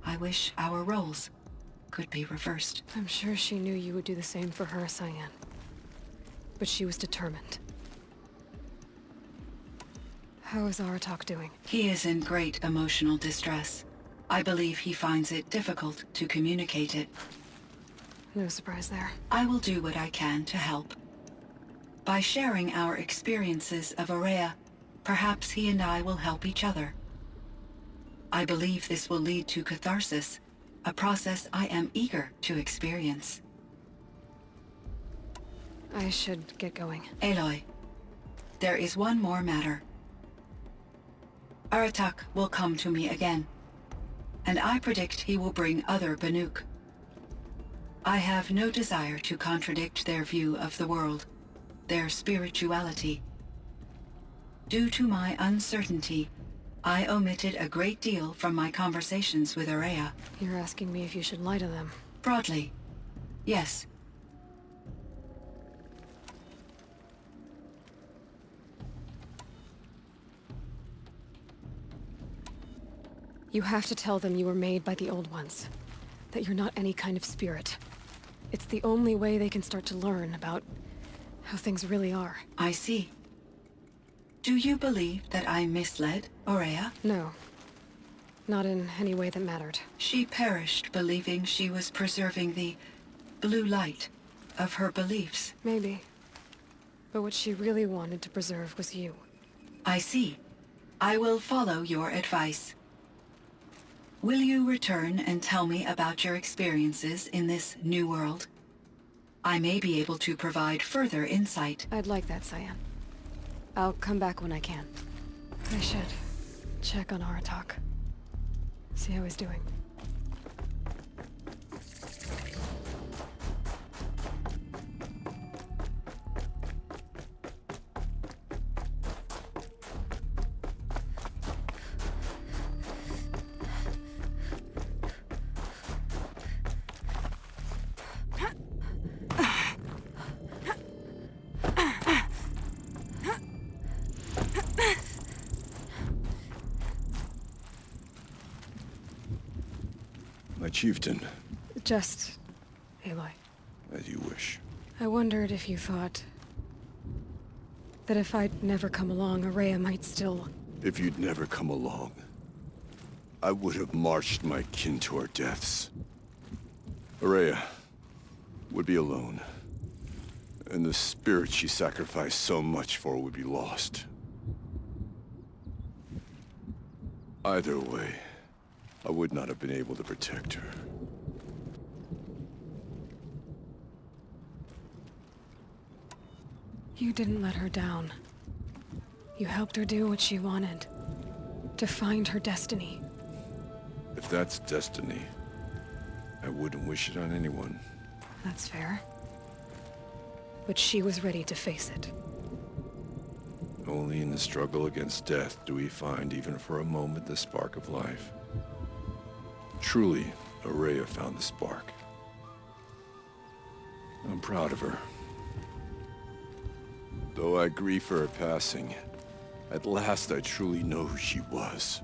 I wish our roles could be reversed. I'm sure she knew you would do the same for her, Cyan. But she was determined. How is Aratak doing? He is in great emotional distress. I believe he finds it difficult to communicate it. No surprise there. I will do what I can to help. By sharing our experiences of Ourea, perhaps he and I will help each other. I believe this will lead to catharsis, a process I am eager to experience. I should get going. Aloy, there is one more matter. Aratak will come to me again. and I predict he will bring other Banuk. I have no desire to contradict their view of the world, their spirituality. Due to my uncertainty, I omitted a great deal from my conversations with Ourea. You're asking me if you should lie to them. Broadly, yes. You have to tell them you were made by the Old Ones. That you're not any kind of spirit. It's the only way they can start to learn about how things really are. I see. Do you believe that I misled Ourea? No. Not in any way that mattered. She perished believing she was preserving the blue light of her beliefs. Maybe. But what she really wanted to preserve was you. I see. I will follow your advice. Will you return and tell me about your experiences in this new world? I may be able to provide further insight. I'd like that, Cyan. I'll come back when I can. I should check on Aratak. See how he's doing. My chieftain. Just Aloy. As you wish. I wondered if you thought that if I'd never come along, Ourea might still... If you'd never come along, I would have marched my kin to our deaths. Ourea would be alone, and the spirit she sacrificed so much for would be lost. Either way, I would not have been able to protect her. You didn't let her down. You helped her do what she wanted. To find her destiny. If that's destiny, I wouldn't wish it on anyone. That's fair. But she was ready to face it. Only in the struggle against death do we find, even for a moment, the spark of life. Truly, Ourea found the spark. I'm proud of her. Though I grieve for her passing, at last I truly know who she was,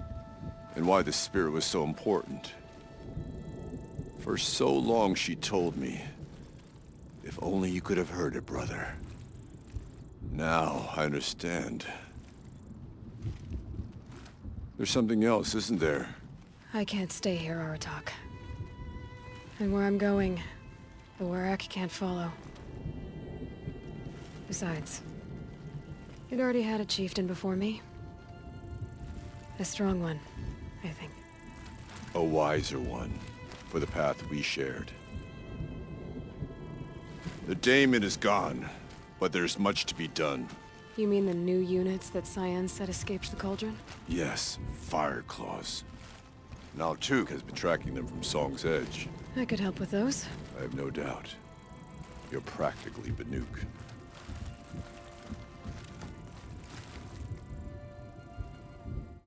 and why the spirit was so important. For so long she told me, if only you could have heard it, brother. Now I understand. There's something else, isn't there? I can't stay here, Aratak. And where I'm going, the Warrak can't follow. Besides, you'd already had a chieftain before me. A strong one, I think. A wiser one, for the path we shared. The daemon is gone, but there's much to be done. You mean the new units that Cyan said escaped the cauldron? Yes, Fireclaws. Now Tuke has been tracking them from Song's Edge. I could help with those. I have no doubt. You're practically Banuk.